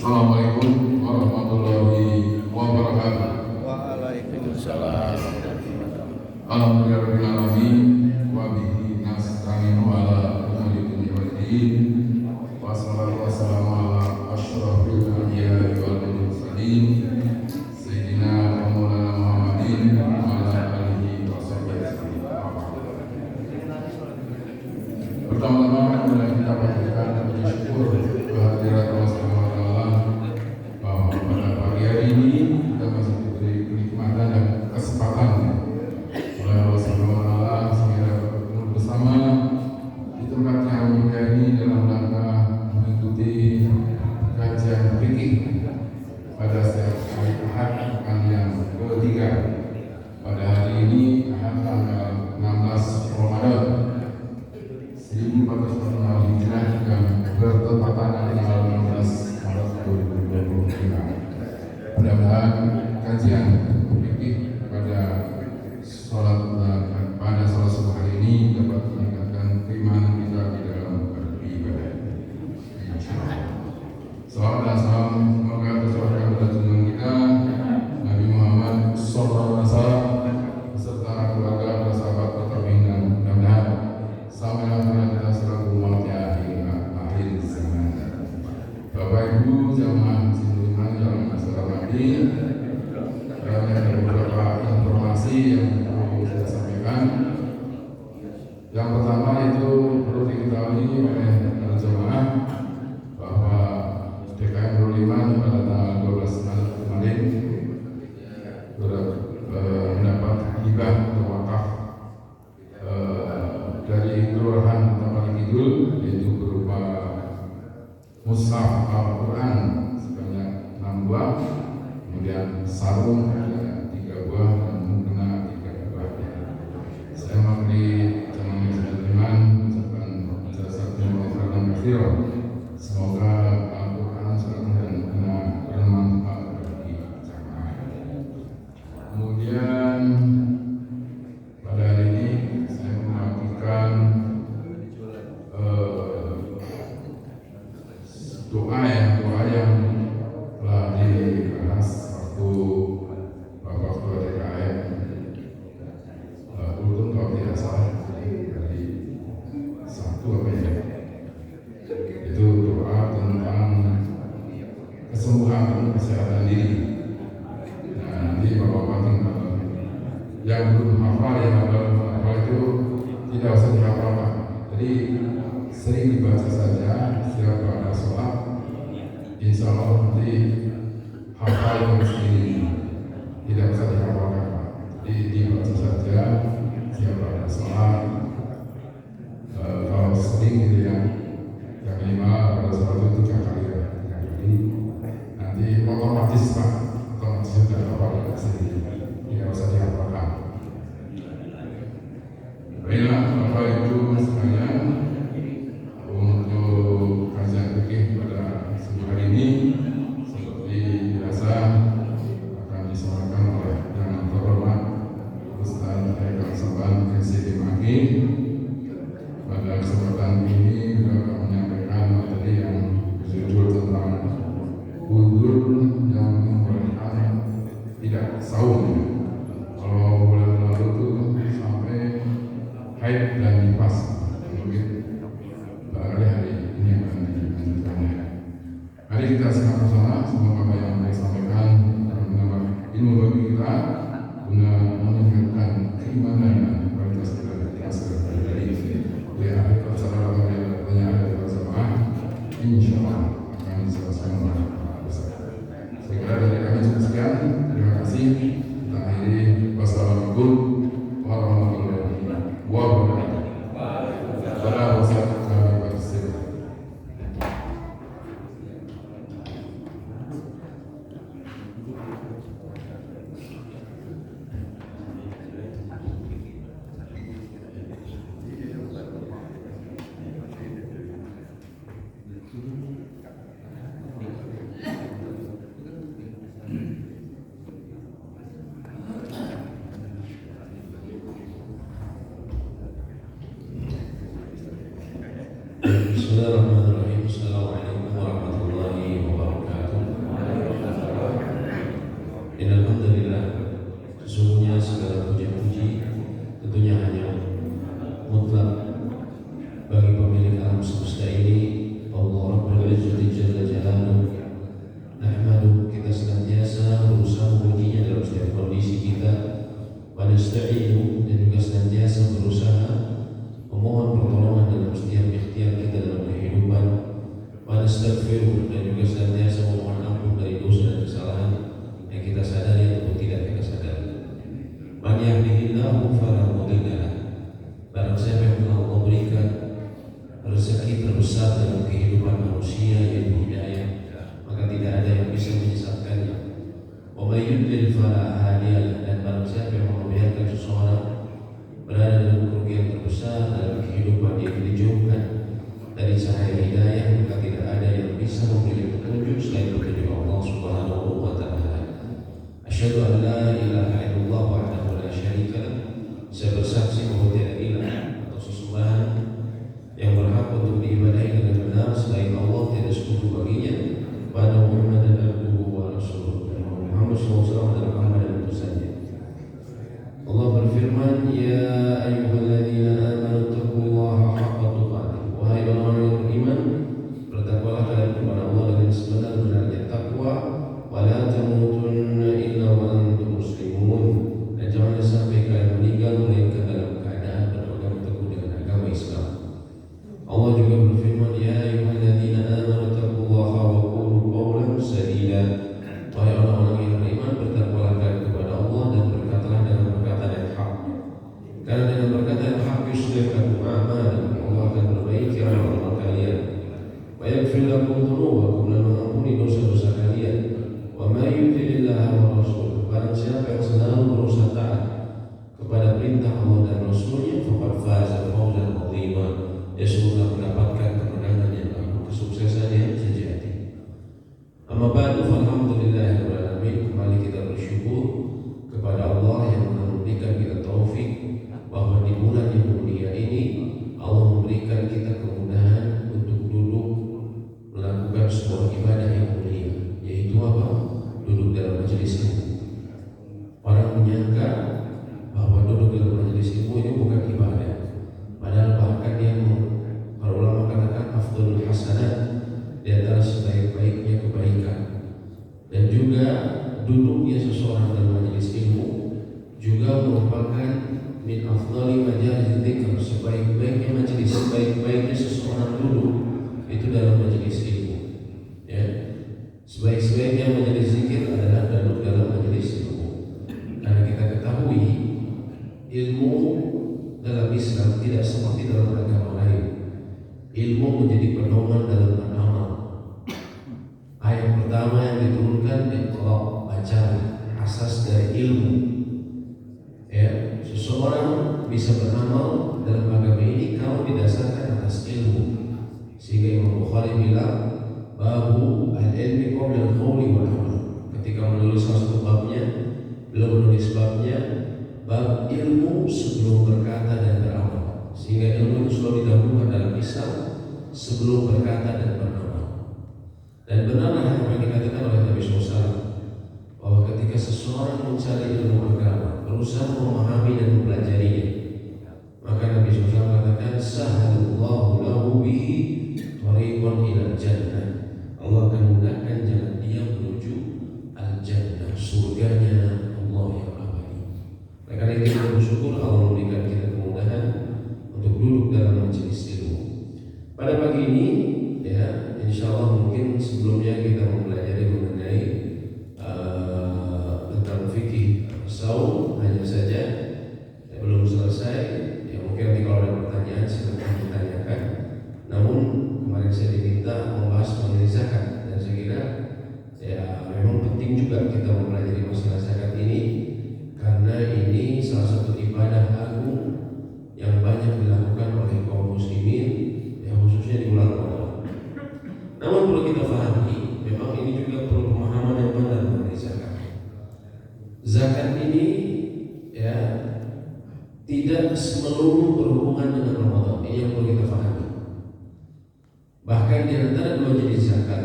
Assalamualaikum warahmatullahi wabarakatuh. Waalaikumsalam. Alhamdulillahirabbil alamin wa bihi nasta'inu ala umuri dunya waddin. Wassalatu wassalamu ala asyrafil anbiya'i wal mursalin sayyidina wa maulana Muhammadin wa ala alihi washabbihi. Pertama-tama adalah kita panjatkan puji syukur kehadirat Allah Subhanahu wa taala bahwa pada pagi hari ini kita masih diberi kenikmatan dan kesempatan oleh Allah Subhanahu wa taala sehingga berkumpul bersama di tempat yang mulia ini dalam rangka mengikuti kajian fikih pada setiap hari Ahad pekan yang ketiga. Pada hari ini Ahad tanggal 16 Ramadan 1445 Hijrah yang bertepatan tanggal 16 Maret 2025. Mudah-mudahan kajian fikih pada sholat subuh hari ini dapat meningkatkan keimanan kita di dalam beribadah. Insyaallah. Salawat dan salam semoga tercurahkan kepada junjungan kita Nabi Muhammad sallallahu alaihi wasallam beserta keluarga dan sahabat terbaik, dan mudah-mudahan sampai akhir kita selalu mati akhir zaman. Bapak Ibu jamaah muslimin yang masyarakat Nabi, ada beberapa informasi yang perlu saya sampaikan. Yang pertama itu perlu diketahui oleh para jamaah bahwa DKM 25 pada tanggal 12 Maret kemarin mendapat hibah atau wakaf dari Kelurahan Taman Kidul, yaitu berupa mushaf Al-Quran sebanyak 6 buah, kemudian sarung ada 3 buah, dan mukena 3 buah. Saya mewakili jamaah muslimin mengucapkan jasa terima kasih dan maghfirah. Semoga Al-Quran sarung dan mukena bermanfaat bagi jamaah. Kemudian pada hari ini saya membagikan doa yang telah dibahas waktu Bapak Ketua DKM Ulun kalau tidak salah dari Sabtu apa ya, itu doa tentang kesembuhan dan kesehatan diri. Nah, nanti Bapak tinggal yang belum hafal, yang hafal itu tidak usah dihafalkan, jadi sering dibaca saja setiap pada sholat. Insya Allah nanti hafal dengan sendiri, tidak usah dihafalkan, jadi dibaca saja setiap pada sholat. Kalau sering gitu ya, yang lima pada sholat itu 3 kali, nanti otomatis sudah hafal dengan sendiri, tidak usah dihafalkan. Baiklah Bapak Ibu sekalian, untuk kajian fikih pada subuh hari ini seperti biasa akan disampaikan oleh yang terhormat Ustaz Haikal Saban SID Maki. Pada kesempatan ini beliau akan menyampaikan materi yang berjudul tentang udzur yang membolehkan tidak saum. Kalau bulan lalu itu sampai haid dan nifas, mungkin barangkali hari ini akan dilanjutkannya. Mari kita simak bersama, semoga apa yang saya sampaikan akan menambah ilmu bagi kita guna meningkatkan keimanan dan kualitas kita di akhir hari ini. Di akhir perjalanan pertanyaan dari jemaah, insya Allah akan diselesaikan oleh Ustaz. Saya kira dari kami cukup sekian. Terima kasih. Kita akhiri. Wassalamualaikum warahmatullahi wabarakatuh. Bismillahirrahmanirrahim. Assalamualaikum warahmatullahi wabarakatuh. Innalhamdulillah, sesungguhnya segala puja-puji tentunya hanya mutlak bagi pemilik alam semesta ini, Allah Rabbul Izzati Jalla Jalaluhu. Nahmadu, kita senantiasa berusaha memujinya dalam setiap kondisi kita. Wa nasta'inu, dan juga senantiasa berusaha memohon pertolongan dalam setiap ikhtiar kita dalam kehidupan. Wa nastaghfiruh, dan juga senantiasa memohon ampun dari dosa dan kesalahan yang kita sadari ataupun tidak kita sadari. Man yahdihillahu fala mudilla lahu. Barang siapa yang Allah berikan rezeki terbesar dalam kehidupan manusia yaitu hidayah, maka tidak ada yang bisa menyesatkannya. Wa may yudlil fala hadiya lahu. Dan barang siapa yang membiarkan seseorang berada dalam kerugian terbesar dalam kehidupan, dia dijauhkan dari cahaya hidayah, maka tidak ada yang bisa memberi petunjuk selain petunjuk Allah Subhanahu wa taala. Asyhadu an la ilaha illallah wahdahu la syarika lah. Saya bersaksi bahwa tidak ilah atau sesembahan yang berhak untuk diibadahi dengan benar selain Allah, tidak sekutu baginya. Wa Muhammadan abduhu wa rasuluh. Muhammad SAW adalah hamba dan utusannya. Allah berfirman, ya ayyuhalladzina amanu taqullaha haqqa tuqatih. Wahai orang-orang yang beriman, bertakwalah kalian kepada Allah dengan sebenar-benarnya takwa. Wa la tamutunna illa wa antum muslimun. Dan janganlah sampai kalian meninggal melainkan dalam keadaan berpegang teguh dengan agama Islam. Allah juga berfirman, ya ayyuhalladzina amanu taqullaha wa qulu qawlan sadida. Wahai orang-orang yang beriman, bertakwalah kalian kepada Allah dan berkatalah dengan perkataan yang hak. Karena dengan perkataan yang hak yuslih lakum a'malakum, Allah akan memperbaiki amal kalian. Wa yaghfir lakum dzunubakum, dan mengampuni dosa-dosa kalian. Wa may yuti'illaha wa rasulahu, barang siapa yang selalu berusaha taat kepada perintah Allah dan Rasulnya, faqad faza fawzan 'azima, dia sudah mendapatkan kemenangan yang agung, kesuksesan yang sejati. Amma ba'du, alhamdulillahirabbil alamin. Kembali kita bersyukur kepada Allah yang memberikan kita taufik bahwa di bulan yang mulia ini Allah memberikan kita kemudahan untuk duduk melakukan sebuah ibadah yang mulia, yaitu apa? Duduk dalam majelis ilmu. Orang menyangka bahwa duduk dalam majelis ilmu ini bukan ibadah, padahal bahkan yang para ulama katakan afdhalul hasanat, di antara sebaik-baiknya kebaikan. Dan juga duduknya seseorang dalam majelis ilmu juga merupakan min afdhali majalis dzikr, sebaik-baiknya majelis, sebaik-baiknya seseorang duduk itu dalam majelis ilmu. Ya, sebaik-baiknya majelis zikir adalah duduk dalam majelis ilmu. Karena kita ketahui ilmu dalam Islam tidak seperti dalam agama lain. Ilmu menjadi pedoman dalam beramal. Ayat pertama yang diturunkan iqra, bacalah, asas dari ilmu. Ya, seseorang bisa beramal dalam agama ini kalau didasarkan atas ilmu. Sehingga Imam Bukhari bilang babu al-ilmi qabla al-qawli wal amal. Ketika menulis salah satu babnya, beliau menulis babnya bab ilmu sebelum berkata dan beramal. Sehingga ilmu itu selalu didahulukan dalam Islam sebelum berkata dan beramal. Dan benarlah apa yang dikatakan oleh Nabi SAW bahwa ketika seseorang mencari ilmu agama, berusaha memahami dan mempelajarinya, maka Nabi SAW katakan sahalallahu lahu bihi thariqan ila jannah. Allah akan mudahkan jalan dia menuju al-jannah, surganya Allah yang abadi. Oleh karena itu kita bersyukur Allah memberikan kita kemudahan untuk duduk dalam majelis ilmu. Pada pagi ini, ya, insya Allah mungkin sebelumnya kita mempelajari mengenai tentang fikih saum, hanya saja belum selesai. Ya, mungkin nanti kalau ada pertanyaan silakan ditanyakan. Namun kemarin saya diminta membahas mengenai zakat, dan saya kira ya memang penting juga kita mempelajari masalah zakat ini karena ini salah satu ibadah agung yang banyak dilakukan oleh kaum muslimin, yang khususnya di bulan Ramadan. Namun perlu kita pahami di antara dua jenis zakat.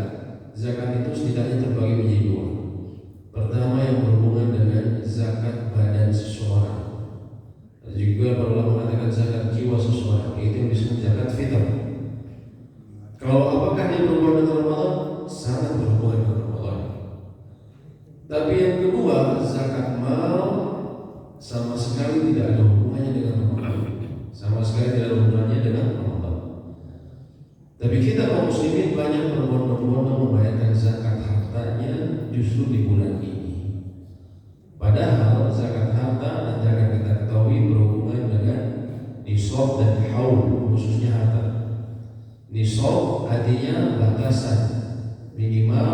Zakat itu setidaknya terbagi menjadi dua. Pertama yang berhubungan dengan zakat badan seseorang. Juga para ulama mengatakan zakat jiwa seseorang, yaitu yang disebut zakat fitrah. Kalau apakah dia berhubungan dengan Ramadan? Sangat berhubungan dengan Ramadan. Tapi yang kedua, zakat mal sama sekali tidak ada hubungannya dengan Ramadan. Sama sekali tidak ada hubungannya dengan Ramadan. Tapi kita kaum muslimin banyak berbondong-bondong membayarkan zakat hartanya justru di bulan ini. Padahal zakat harta nanti akan kita ketahui berhubungan dengan nisab dan haul, khususnya harta. Nisab artinya batasan minimal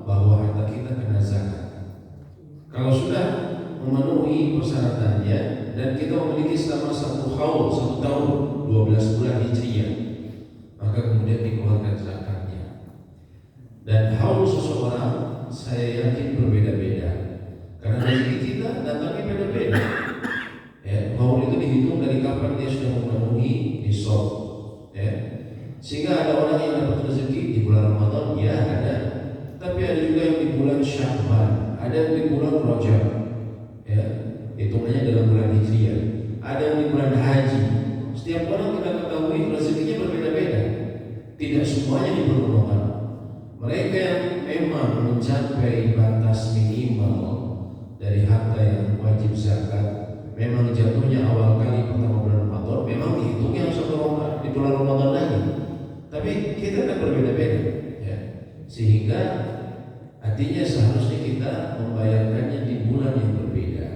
bahwa harta kita kena zakat. Kalau sudah memenuhi persyaratannya dan kita memiliki selama 1 haul, 1 tahun, 12 bulan hijriah, maka kemudian dikeluarkan zakatnya. Dan haul seseorang saya yakin berbeda-beda, karena rezeki kita datangnya beda-beda. Ya, haul itu dihitung dari kapan dia sudah memenuhi nisab. Ya, sehingga ada orang yang dapat rezeki di bulan Ramadan, ya ada. Tapi ada juga yang di bulan Sya'ban, ada yang di bulan Rajab. Ya, hitungannya dalam bulan hijriah. Ada yang di bulan haji. Setiap orang kita ketahui rezekinya berbeda-beda. Tidak semuanya di bulan Ramadan. Mereka yang memang mencapai batas minimal dari harta yang wajib zakat, memang jatuhnya awal kali pertama bulan Ramadan, memang dihitungnya di bulan Ramadan lagi. Tapi kita kan berbeda-beda, ya. Sehingga artinya seharusnya kita membayarkannya di bulan yang berbeda.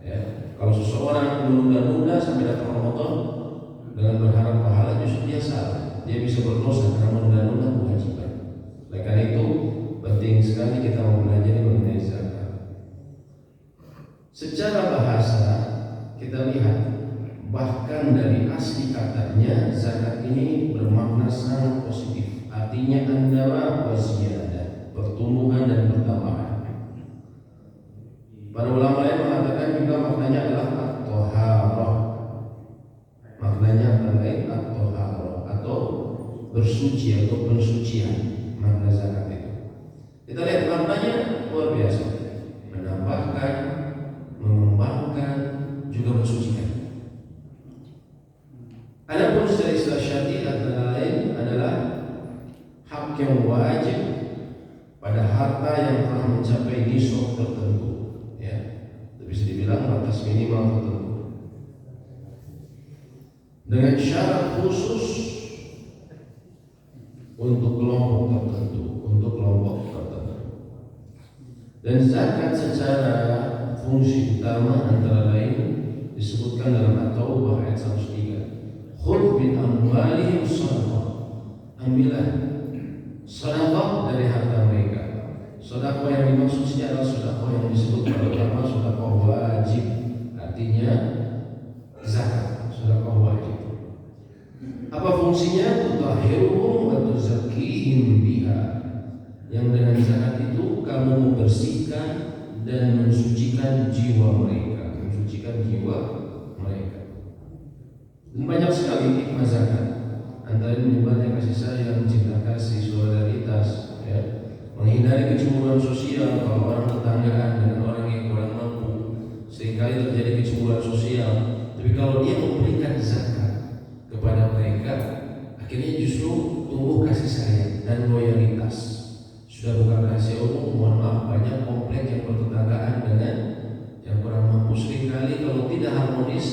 Ya. Kalau seseorang menunda-nunda sampai datang Ramadan dengan berharap pahala, justru dia salah. Dia bisa berdosa karena menunda-nunda kewajiban. Oleh karena itu penting sekali kita mempelajari mengenai zakat. Secara bahasa kita lihat, bahkan dari asli katanya zakat ini bermakna sangat positif. Artinya antara waziyadah, pertumbuhan dan pertambahan. Para ulama lain mengatakan juga maknanya adalah at-thaharah. Maknanya adalah at-thaharah atau bersuci atau pensucian. Makna zakat itu. Kita lihat maknanya luar biasa. Menambahkan, mengembangkan, juga mensucikan. Adapun secara istilah syar'i antara lain adalah hak yang wajib pada harta yang telah mencapai nisab tertentu, ya, bisa dibilang batas minimal tertentu, dengan syarat khusus untuk kelompok tertentu, Dan zakat secara fungsi utama antara lain disebutkan dalam At-Taubah ayat 103. Khudh min amwalihim shadaqah. Ambillah sedekah dari harta mereka. Sedekah yang dimaksud adalah sedekah yang disebut oleh ulama sedekah wajib, artinya zakat, sedekah wajib. Apa fungsinya? Tutahhiruhum wa tuzakkihim biha. Yang dengan zakat itu kamu membersihkan dan mensucikan jiwa mereka, Dan banyak sekali hikmah zakat. Antara menyebarnya kasih sayang, cinta kasih, solidaritas, ya, menghindari kecemburuan sosial kalau orang tetanggaan dengan orang yang kurang mampu. Seringkali terjadi kecemburuan sosial, tapi kalau dia memberikan zakat kepada mereka, akhirnya justru tumbuh kasih sayang dan loyalitas. Sudah bukan rahasia umum, mohon maaf, banyak komplek yang bertetanggaan dengan yang kurang mampu. Seringkali kalau tidak harmonis,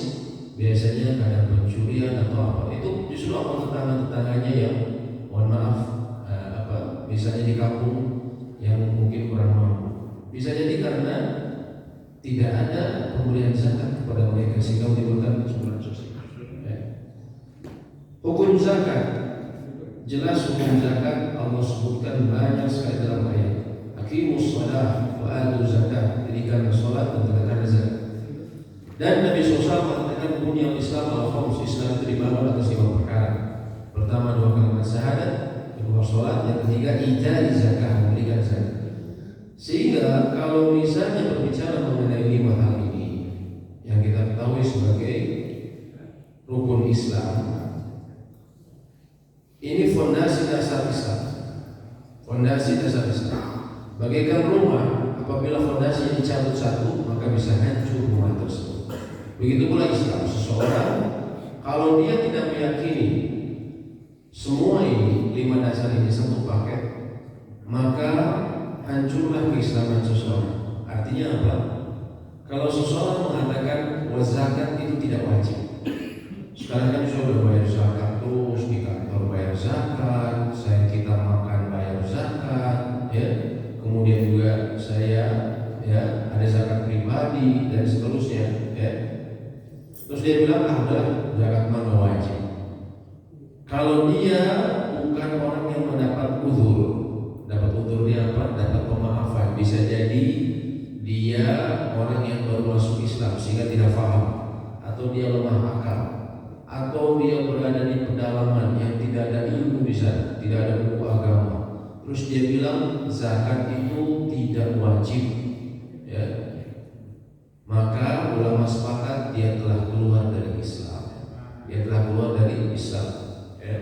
biasanya kadang pencurian atau apa, itu justru apa tetangga-tetangganya yang mohon maaf misalnya di kampung yang mungkin kurang mampu. Bisa jadi karena tidak ada pemberian zakat kepada mereka sehingga menimbulkan kecemburuan sosial. Hukum zakat, jelas hukum zakat Allah sebutkan banyak sekali dalam ayat. Aqimus shalah wa atu zakat, dirikan salat dan tegakkan zakat. Dan Nabi SAW mengatakan dunia Islam al-khams, Islam itu dibangun atas 5 perkara. Pertama 2 kalimat syahadat, kedua sholat, yang ketiga ijari zakat, memberikan zakat. Sehingga kalau misalnya berbicara mengenai 5 hal ini yang kita ketahui sebagai rukun Islam, Ini fondasi dasar Islam. Fondasi dasar Islam. Bagaikan rumah, apabila fondasinya dicabut satu, maka bisa hancur rumah tersebut. Begitu pula Islam. Seseorang kalau dia tidak meyakini semua ini, 5 dasar ini satu paket, maka hancurlah keislaman seseorang. Artinya apa? Kalau seseorang mengatakan bahwa zakat itu tidak wajib, sekarang kan sudah bayar zakat terus, di kantor bayar zakat, kita makan bayar zakat, ya. Kemudian juga saya ada zakat pribadi dan seterusnya, ya. Terus dia bilang udah zakat mana wajib. Kalau dia bukan orang yang mendapat uzur, dia apa? Dapat pemaafan. Bisa jadi dia orang yang baru masuk Islam sehingga tidak paham, atau dia lemah akal, atau dia berada di pedalaman yang tidak ada ilmu di sana, tidak ada buku agama. Terus dia bilang zakat itu tidak wajib, ya. Maka ulama sepakat dia telah keluar dari Islam. Ya.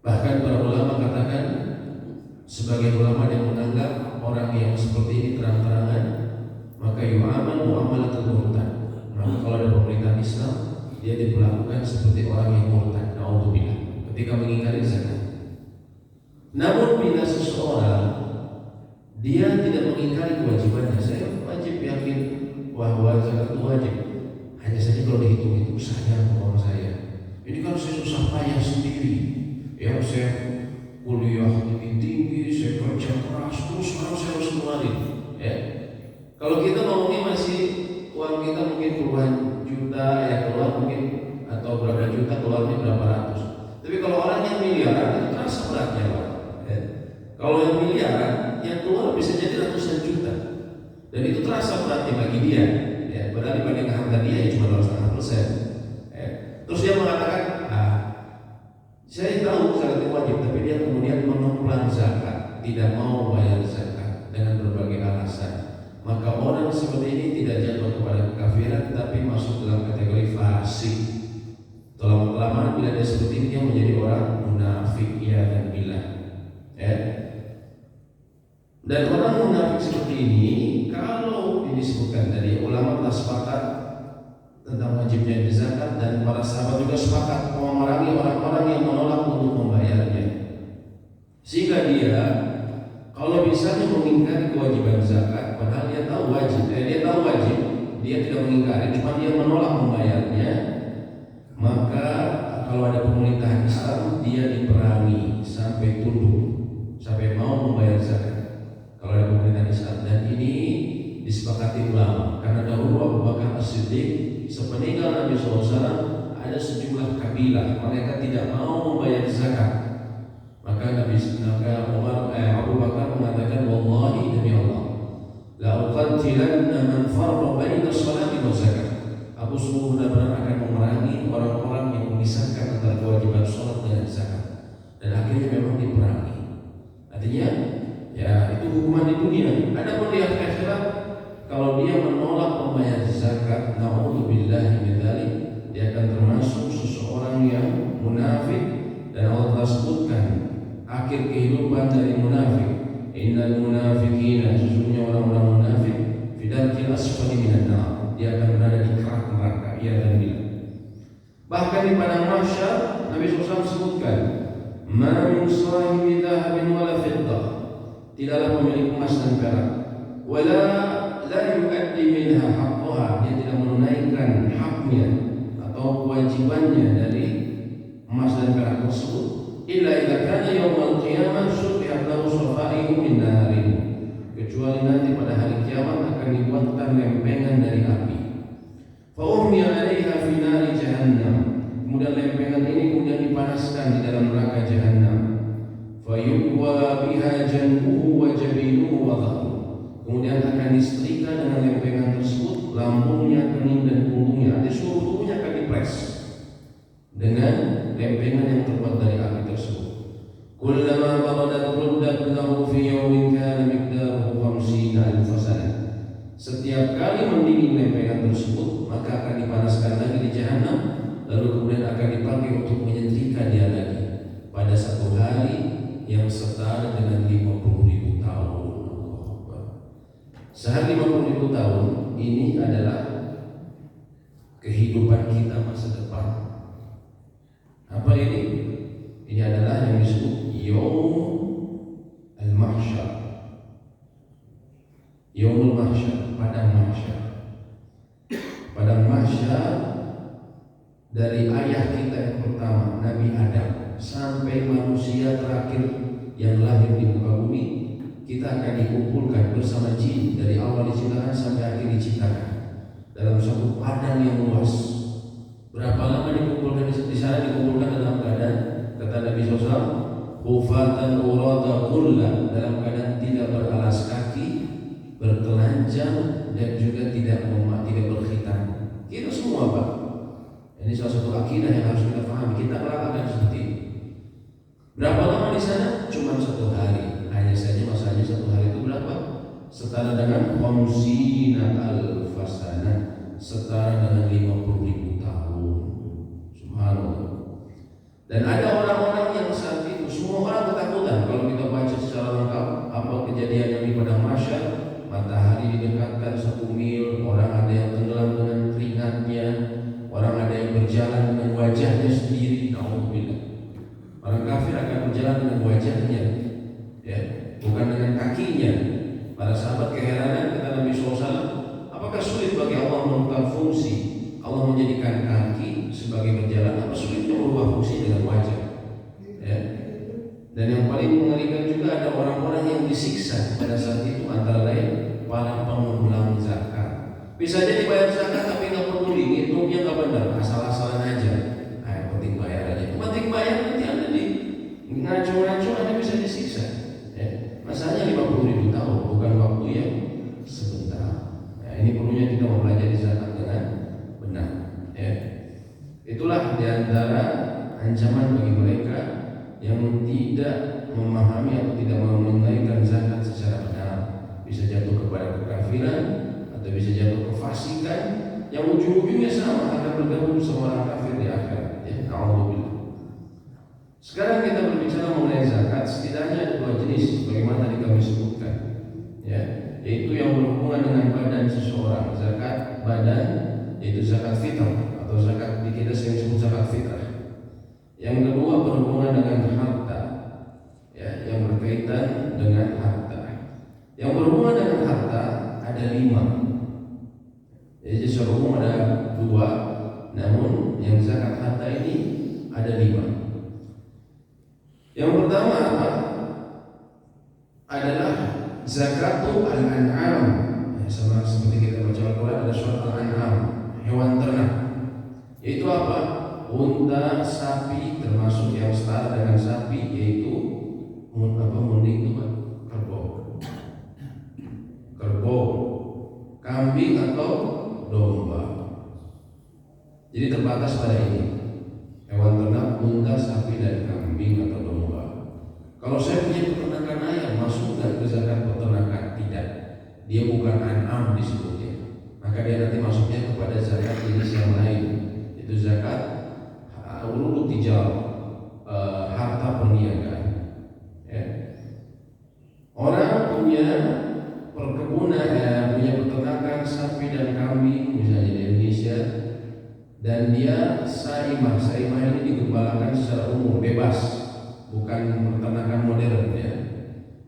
Bahkan para ulama katakan, sebagai ulama yang menganggap orang yang seperti ini terang-terangan, maka yu'amal mu'amalatul murtad. Maka kalau ada pemerintahan Islam, dia diperlakukan seperti orang yang murtad, naudzubillah, ketika mengingkari zakat. Namun bila seseorang dia tidak mengingkari kewajibannya, saya wajib yakin bahwa zakat itu wajib. Hanya saja kalau dihitung-hitung saya, uang saya, ini kan saya susah payah sendiri. Ya, saya kuliah tinggi, saya kerja keras, terus sekarang saya harus kemarin. Ya, kalau kita ngomongin masih uang kita mungkin puluhan juta ya keluar mungkin, atau berapa juta keluarnya berapa ratus. Tapi kalau orang yang miliaran itu terasa beratnya, Pak. Ya. Kalau yang miliaran yang keluar bisa jadi ratusan juta, dan itu terasa beratnya bagi dia. Ya, berarti dibanding harga dia ya cuma 2,5%. Ya. Terus dia mengatakan, saya tahu zakat itu wajib, tapi dia kemudian menoplang zakat, tidak mau bayar zakat dengan berbagai alasan. Maka orang seperti ini tidak jatuh kepada kekafiran, tapi masuk dalam kategori fasik. Lama-lama bila dia seperti ini, dia menjadi orang munafik, ya dan bila. Ya. Dan orang munafik seperti ini, kalau disebutkan tadi ulama telah sepakat tentang wajibnya zakat, dan para sahabat juga sepakat memerangi orang-orang yang menolak untuk membayarnya. Sehingga dia kalau misalnya mengingkari kewajiban zakat, padahal dia tahu wajib, dia tidak mengingkari, cuma dia menolak membayarnya, maka kalau ada pemerintahan Islam dia diperangi sampai tunduk, sampai mau membayar zakat. Kalau ada pemerintahan Islam, dan ini disepakati ulama, karena dahulu Abu Bakar As-Siddiq sepeninggal Nabi SAW ada sejumlah kabilah mereka tidak mau membayar zakat. Maka Abu Bakar mengatakan, wallahi demi Allah, la uqatilanna man farqa baina sholati wa zakat. Aku sungguh benar-benar akan memerangi orang-orang yang memisahkan antara kewajiban sholat dengan zakat. Dan akhirnya memang diperangi. Artinya ya itu hukuman di dunia. Adapun di akhirat, kalau dia menolak membayar zakat, na'udzubillahi min dzalik, dia akan termasuk seseorang yang munafik. Dan Allah telah sebutkan akhir kehidupan dari munafik, innal munafiqina, sesungguhnya orang-orang munafik, fi darkil asfali minan nar, dia akan berada di kerak neraka, ya dan bila. Bahkan di padang mahsyar Nabi SAW sebutkan, ma min sahibi dhahabin wala fiddah, tidaklah pemilik emas dan perak, wala la yu'addi minha haqqaha, dia tidak menunaikan haknya atau kewajibannya dari emas dan perak tersebut, illa idza kana yaumul qiyamah sufihat lahu safaihu min narin, kecuali nanti pada hari kiamat akan dibuatkan lempengan dari api. Fa ummiya 'alaiha fi nari jahannam, kemudian lempengan ini kemudian dipanaskan di dalam neraka jahannam. Fa yuqwa biha janbuhu wa jabinuhu wa dhahruhu, kemudian akan disetrika dengan lempengan tersebut lambungnya, kening dan punggungnya, di seluruh tubuhnya akan dipres dengan lempengan yang terbuat dari api tersebut. Kullama baradat ruddat lahu fi yawmin kana miqdaruhu 50,000 sanah. Setiap kali mendingin lempengan tersebut, maka akan dipanaskan tahun ini adalah kehidupan kita masa depan. Apa ini? Ini adalah yang disebut Yaum Al-Mahsyar. Yaumul Mahsyar, padang mahsyar. Padang mahsyar dari ayah kita yang pertama, Nabi Adam, sampai manusia terakhir yang lahir di muka bumi, kita akan dikumpulkan bersama jin dari awal diciptakan sampai akhir diciptakan dalam satu padang yang luas. Berapa lama dikumpulkan di sana? Dikumpulkan dalam keadaan, kata Nabi SAW, hufatan urada ghurla, dalam keadaan tidak beralas kaki, bertelanjang, dan juga tidak berkhitan. Kita semua, Pak. Ini salah satu akidah yang harus kita pahami. Kita akan seperti ini. Berapa lama di sana? Cuma 1 hari. Hanya saja masanya 1 hari itu berapa? Setara dengan khamsina al-fasana, setara dengan 50.000 tahun. Subhanallah. Dan ada orang-orang yang saat itu semua orang ketakutan. Kalau kita baca secara lengkap apa kejadian yang di padang mahsyar, matahari didekatkan 1 mil, orang ada yang tenggelam dengan keringatnya, orang ada yang berjalan dengan wajahnya sendiri. Nauzubillah. Orang kafir akan berjalan dengan wajahnya, ya, bukan dengan kakinya. Para sahabat keheranan, kata Nabi SAW, apakah sulit bagi Allah mengubah fungsi Allah menjadikan kaki sebagai berjalan? Apa sulitnya merubah fungsi dengan wajah? Ya. Dan yang paling mengerikan juga ada orang-orang yang disiksa pada saat itu, antara lain para pengulang zakat. Bisa jadi bayar zakat tapi nggak peduli, ngitungnya nggak benar, asal-asalan aja. Nah, yang penting bayar aja. Yang penting bayar, nanti Anda di ngaco-ngaco Anda bisa disiksa. Ya. Masanya 50.000 tahun, bukan waktu yang sebentar. Nah, ini perlunya kita mempelajari zakat dengan benar. Ya. Itulah diantara ancaman bagi mereka yang tidak memahami atau tidak menunaikan zakat secara benar. Bisa jatuh kepada kekafiran atau bisa jatuh ke fasikan yang ujung-ujungnya sama, akan bergabung sama orang kafir di akhirat. Ya, alhamdulillah. Sekarang kita berbicara mengenai zakat, setidaknya ada 2 jenis sebagaimana tadi kami sebutkan. Ya, yaitu yang berhubungan dengan badan seseorang, zakat badan, yaitu zakat fitrah atau zakat di kita sering sebut zakat fitrah. Yang kedua berhubungan dengan harta, ya, yang berkaitan dengan harta. Yang berhubungan dengan harta ada 5. Jadi secara umum ada 2, namun yang zakat harta ini ada 5. Yang pertama apa? Adalah zakatul al-an'am. Ya, sama seperti kita baca Al-Quran, ada surat al-an'am, hewan ternak. Yaitu apa? Unta, sapi, termasuk yang setara dengan sapi, yaitu munding itu Pak? Kerbau, kambing atau domba. Jadi terbatas pada ini. Hewan ternak, unta, sapi, dan kambing atau domba. Kalau saya punya peternakan ayam, masuk nggak ke zakat peternakan? Tidak. Dia bukan an'am disebutnya. Maka dia nanti masuknya kepada zakat jenis yang lain. Itu zakat urut tijal, harta perniagaan. Ya. Orang punya perkebunan, ya, punya peternakan sapi dan kambing misalnya di Indonesia, dan dia saimah ini digembalakan secara umum, bebas, bukan peternakan modern, ya.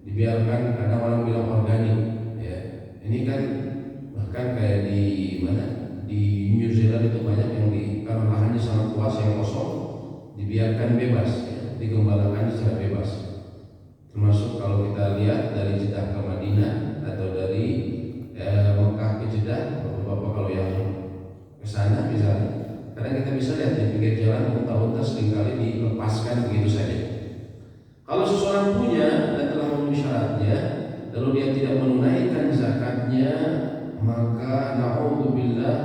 Dibiarkan, kadang orang bilang organik, ya. Ini kan bahkan kayak di mana, di New Zealand itu banyak yang karena lahannya sangat luas yang kosong, dibiarkan bebas, ya, digembalakan secara bebas. Termasuk kalau kita lihat dari Jeddah ke Madinah atau dari Mekah ke Jeddah, bapak-bapak kalau yang ke sana misalnya, karena kita bisa lihat di pinggir jalan unta-unta seringkali dilepaskan begitu saja. Kalau seseorang punya dan telah memenuhi syaratnya, lalu dia tidak menunaikan zakatnya, maka na'udzubillah,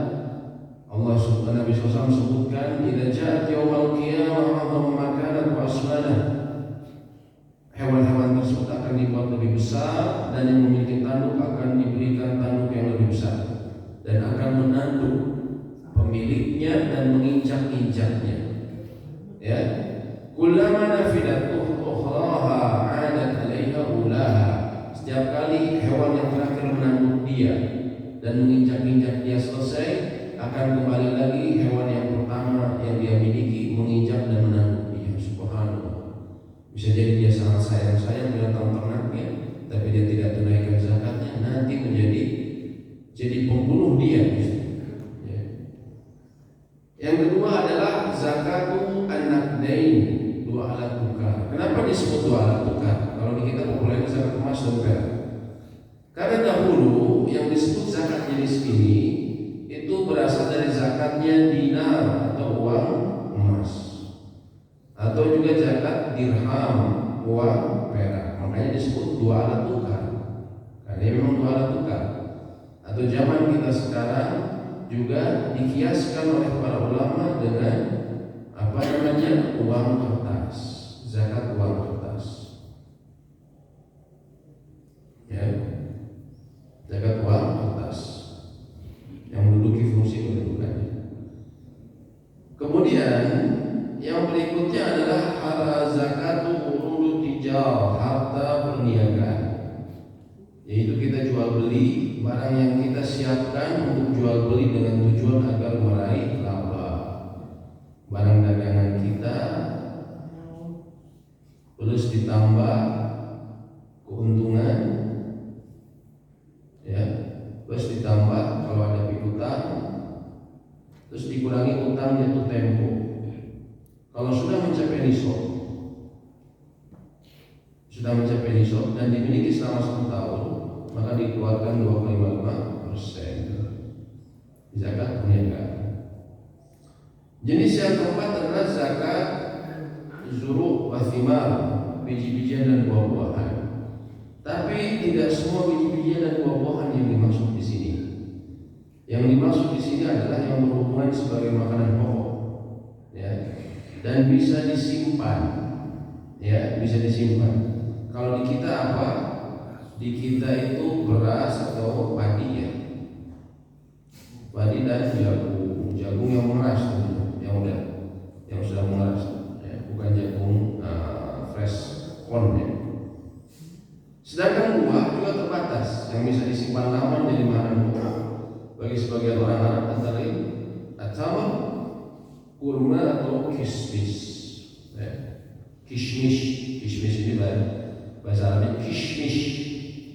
Allah Subhanahu wa ta'ala sebutkan, idza ja'at yaumul qiyamah 'azama makanan wa asmana. Hewan-hewan tersebut akan dibuat lebih besar, dan yang memiliki tanduk akan diberikan tanduk yang lebih besar, dan akan menanduk pemiliknya dan menginjak-injaknya. Ya, kullama nafidat ukhraha 'adat 'alaiha ulaha. Setiap kali hewan yang terakhir menanduk dia, dan menginjak-injak dia selesai, akan kembali lagi hewan yang pertama yang dia miliki menginjak dan menanggung dia. Subhanallah. Bisa jadi dia sangat sayang binatang ternaknya, tapi dia tidak tunaikan zakatnya, nanti jadi pembunuh dia. Ya. Yang kedua adalah zakatu an-naqdain, dua alat tukar. Kenapa disebut dua alat tukar? Kalau di kita populernya zakat emas dan perak. Karena dahulu yang disebut zakat jenis ini itu berasal dari zakatnya dinar atau uang emas, atau juga zakat dirham, uang perak. Makanya disebut dua alat tukar. Karena memang dua alat tukar. Atau zaman kita sekarang juga dikiaskan oleh para ulama dengan uang kertas, zakat uang kertas. Ya, zakat uang kertas yang menduduki fungsi kedudukannya. Kemudian yang berikutnya adalah zakatu urudut tijar, harta perniagaan. Yaitu kita jual beli barang yang kita siapkan untuk jual beli dengan tujuan agar meraih laba. Barang dagangan kita plus ditambah keuntungan, ya, plus ditambah kalau ada piutang, terus dikurangi utang jatuh tempo. Kalau sudah mencapai nisab dan dimiliki selama 1 tahun, maka dikeluarkan 2,55% zakat perniagaan. Jenis yang keempat adalah zakat zuru' wa thimar, biji-bijian dan buah-buahan. Tapi tidak semua biji-bijian dan buah-buahan yang dimaksud di sini. Yang dimaksud di sini adalah yang berhubungan sebagai makanan pokok, ya, dan bisa disimpan, ya, bisa disimpan. Kalau di kita apa? Di kita itu beras atau padi, ya, padi dan jagung yang mengeras, yang sudah mengeras, ya, bukan jagung fresh corn, ya. Sedangkan buah juga terbatas, yang bisa disimpan lama menjadi makanan pokok. Bagi sebagian orang Arab antara lain tamar, kurma atau kismis, ya. Kismis ini bahasa Arabnya kismis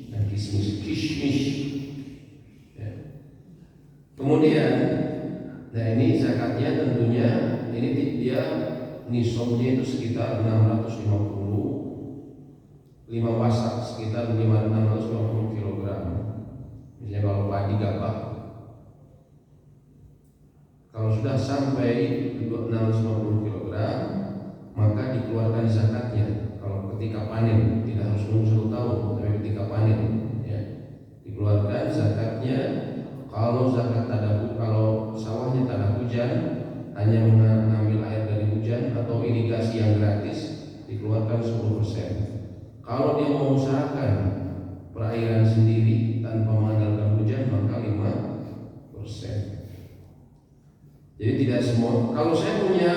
dan kismis, ya. Kemudian, nah ini zakatnya tentunya ini dia nisabnya itu sekitar 655 wasak, sekitar 650 kg. Misalnya kalau padi gabah, kalau sudah sampai 650 kg, maka dikeluarkan zakatnya. Kalau ketika panen, tidak harus nunggu 1 tahun, tapi ketika panen, ya, dikeluarkan zakatnya. Kalau zakat kalau sawahnya tanah hujan, hanya mengambil air dari hujan atau irigasi yang gratis, dikeluarkan 10%. Kalau dia mau usahakan perairan sendiri tanpa mengandalkan hujan, maka 5%. Jadi tidak semua. Kalau saya punya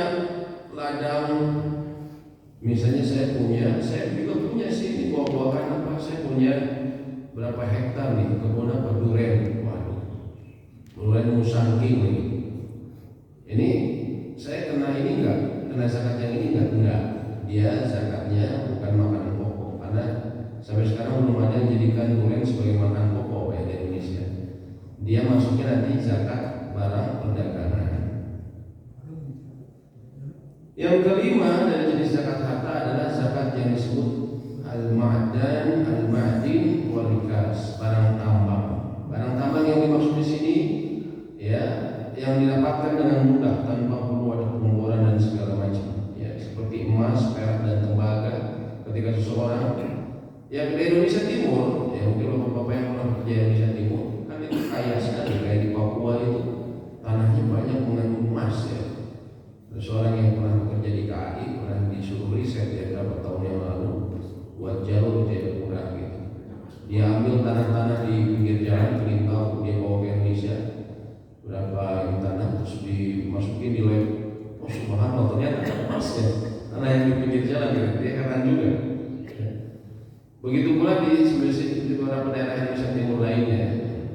ladang, misalnya saya juga punya sini buah-buahan apa, saya punya berapa hektar nih kebun apa, durian, durian musangking nih. Ini saya kena zakat yang ini enggak. Dia zakatnya bukan makanan pokok, karena sampai sekarang belum ada yang jadikan durian sebagai makanan pokok ya di Indonesia. Dia masuknya nanti zakat barang perdagangan. Yang kelima dari jenis zakat harta adalah zakat yang disebut al-ma'dan, al-ma'din, wal-rikas, barang tambang. Barang tambang yang dimaksud di sini, ya, yang didapatkan dengan mudah tanpa perlu ada pengeboran dan segala macam, ya, seperti emas, perak dan tembaga. Ketika seseorang yang di Indonesia Timur, ya, mungkin bapak-bapak yang pernah kerja di Indonesia Timur kan itu kaya sekali, kayak di Papua itu tanahnya banyak mengandung emas, ya. Seorang yang pernah bekerja di KAI pernah disuruh riset, ya, beberapa tahun yang lalu buat jalur Jayapura gitu. Dia ambil tanah-tanah di pinggir jalan, perintah dia bawa ke Indonesia, berapa yang tanah, terus dimasukin di lab. Oh subhanallah, ternyata emas, ya, tanah yang di pinggir jalan, ya, dia heran juga. Begitu pula di beberapa daerah Indonesia Timur lainnya,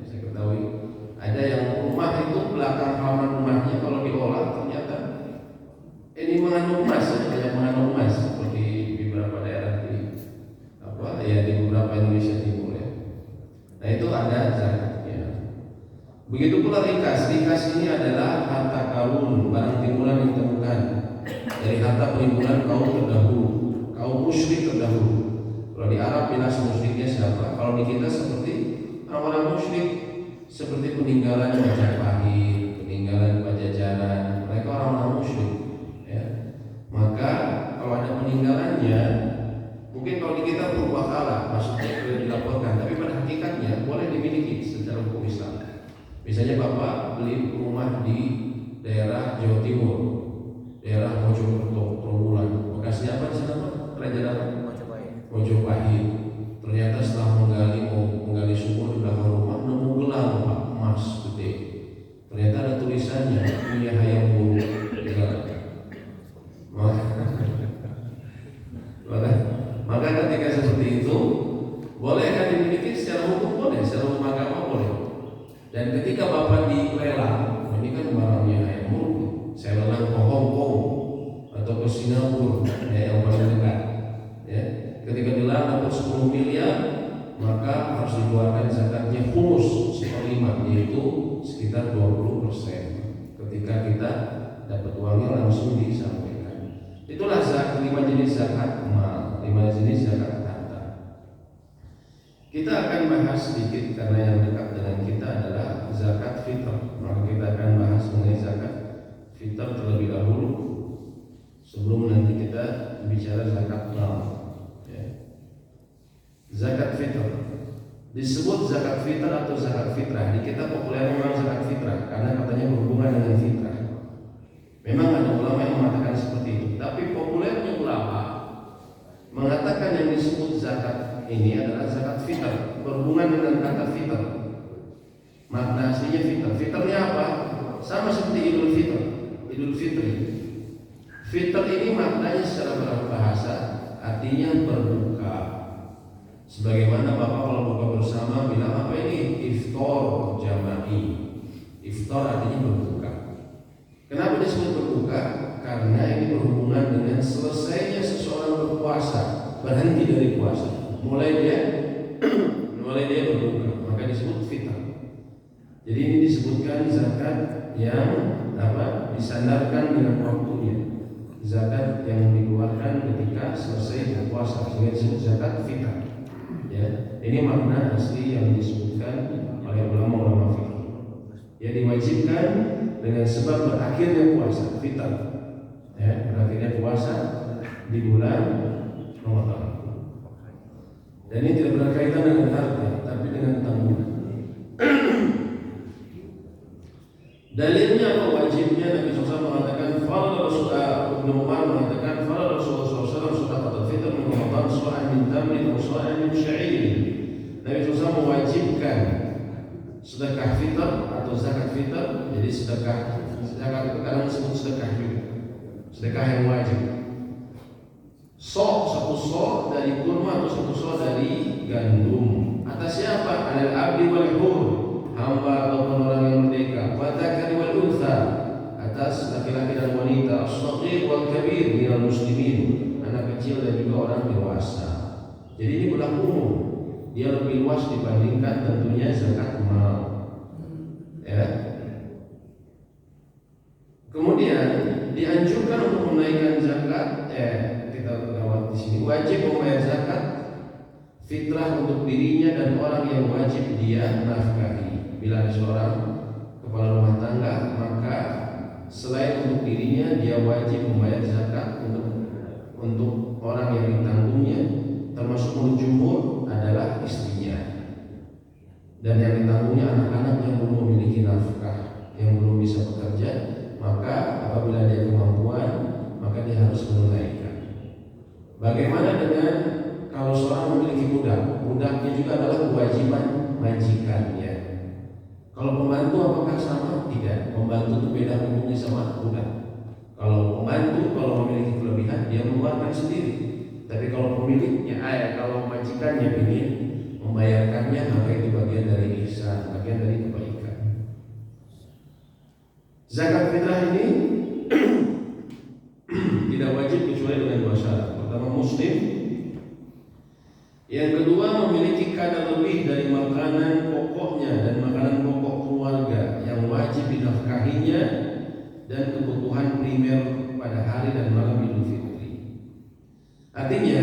saya ketahui Ada yang rumah itu belakang halaman rumahnya kalau diolah ternyata ini mengandung emas, banyak mengandung emas seperti di beberapa daerah di beberapa Indonesia Timur ya. Nah itu ada zakatnya. Begitu pula rikas. Rikas ini adalah harta karun, barang timuran yang ditemukan dari harta penimbunan kaum terdahulu, kaum musyrik terdahulu. Kalau di Arab binas musyriknya siapa? Kalau di kita seperti orang-orang musyrik, seperti peninggalan Majapahit, peninggalan Pajajaran, mereka orang-orang musyrik. Ya. Maka kalau ada peninggalannya, mungkin kalau di kita berubah kalah, maksudnya boleh dilaporkan, tapi pada hakikatnya boleh dimiliki secara hukum Islam. Misalnya Bapak beli rumah di daerah Jawa Timur, daerah Mojokerto, Trawulan, bekasnya apa di sana Pak? Kerajaan Mojopahit. Ternyata setelah menggali sumur di belakang rumah nemu gelang Pak, emas gede. Ternyata ada tulisannya punya hayam buruk. Maka ketika seperti itu boleh kan dimiliki secara hukum, boleh secara hukum agama boleh. Dan ketika Bapak dilelang, ini kan barangnya hayam buruk, saya lelang ke Hong Kong atau ke Singapura yang paling dekat ya. Ketika dilarang dapat 10 miliar, maka harus dikeluarkan zakatnya khumus 1/5, yaitu sekitar 20%. Ketika kita dapat uangnya langsung disampaikan. Itulah 5 jenis zakat mal, 5 jenis zakat harta. Kita akan bahas sedikit karena yang dekat dengan kita adalah zakat fitrah. Maka kita akan bahas mengenai zakat fitrah terlebih dahulu sebelum nanti kita bicara zakat mal. Zakat fitrah disebut zakat fitrah atau zakat fitrah. Di kita populer memang zakat fitrah karena katanya berhubungan dengan fitrah. Memang ada ulama yang mengatakan seperti itu, tapi populernya ulama mengatakan yang disebut zakat ini adalah zakat fitrah, berhubungan dengan kata fitrah. Makna aslinya fitrah. Fitrahnya apa? Sama seperti Idul Fitri. Idul Fitri. Fitrah ini maknanya secara bahasa artinya berbuka. Sebagaimana Bapak kalau buka bersama bilang apa ini? Iftar jama'i. Iftar artinya berbuka. Kenapa disebut berbuka? Karena ini berhubungan dengan selesainya seseorang berpuasa, berhenti dari puasa, mulai dia berbuka, maka disebut fitrah. Jadi ini disebutkan zakat yang disandarkan dengan waktunya, zakat yang dikeluarkan ketika selesai berpuasa, sehingga disebut zakat fitrah. Ya, ini makna asli yang disebutkan oleh ulama-ulama fikih. Ya, diwajibkan dengan sebab berakhirnya puasa, fitrah. Ya, berakhirnya puasa di bulan Ramadan. Dan ini tidak berkaitan dengan harta, tapi dengan tanggungan. Dalilnya apa wajibnya? Nabi SAW mengatakan, Fala Rasulullah Ibn Umar mengatakan, Fala Rasulullah SAW sedekah fitr min Ramadan su'an min tamrin wa su'an min sya'ir. Nabi SAW mewajibkan sedekah fitr atau zakat fitr. Jadi zakat itu kadang disebut sedekah juga, sedekah yang wajib. Satu sok dari kurma atau satu sok dari gandum. Atas siapa? Alal abdi wal hur, hamba ataupun orang yang merdeka. Wa dzakari wal untha, atas laki-laki dan wanita. As-shaghir wal kabir minal muslimin, anak kecil dan juga orang dewasa. Jadi ini berlaku umum. Dia lebih luas dibandingkan tentunya zakat mal. Ya. Kemudian dianjurkan untuk menaikkan zakat. Kita lewat di sini. Wajib membayar zakat fitrah untuk dirinya dan orang yang wajib dia nafkahi. Bila ada seorang kepala rumah tangga, maka selain untuk dirinya dia wajib membayar zakat untuk orang yang ditanggungnya, termasuk menurut jumhur adalah istrinya. Dan yang ditanggungnya anak-anak yang belum memiliki nafkah, yang belum bisa bekerja, maka apabila dia kemampuan, maka dia harus menunaikan. Bagaimana dengan kalau seorang memiliki budak? Budaknya juga adalah kewajiban majikannya. Kalau pembantu apakah sama? Tidak. Pembantu itu beda hukumnya sama budak. Kalau pembantu kalau memiliki kelebihan dia mengeluarkan sendiri. Tapi kalau pemiliknya, kalau majikannya ingin membayarkannya, maka itu bagian dari ihsan, bagian dari kebaikan. Zakat fitrah ini tidak wajib kecuali dengan dua syarat. Pertama muslim, yang kedua memiliki kadar lebih dari makanan pokoknya dan makanan pokok keluarga yang wajib dinafkahinya dan kebutuhan primer pada hari dan malam Idul Fitri. Artinya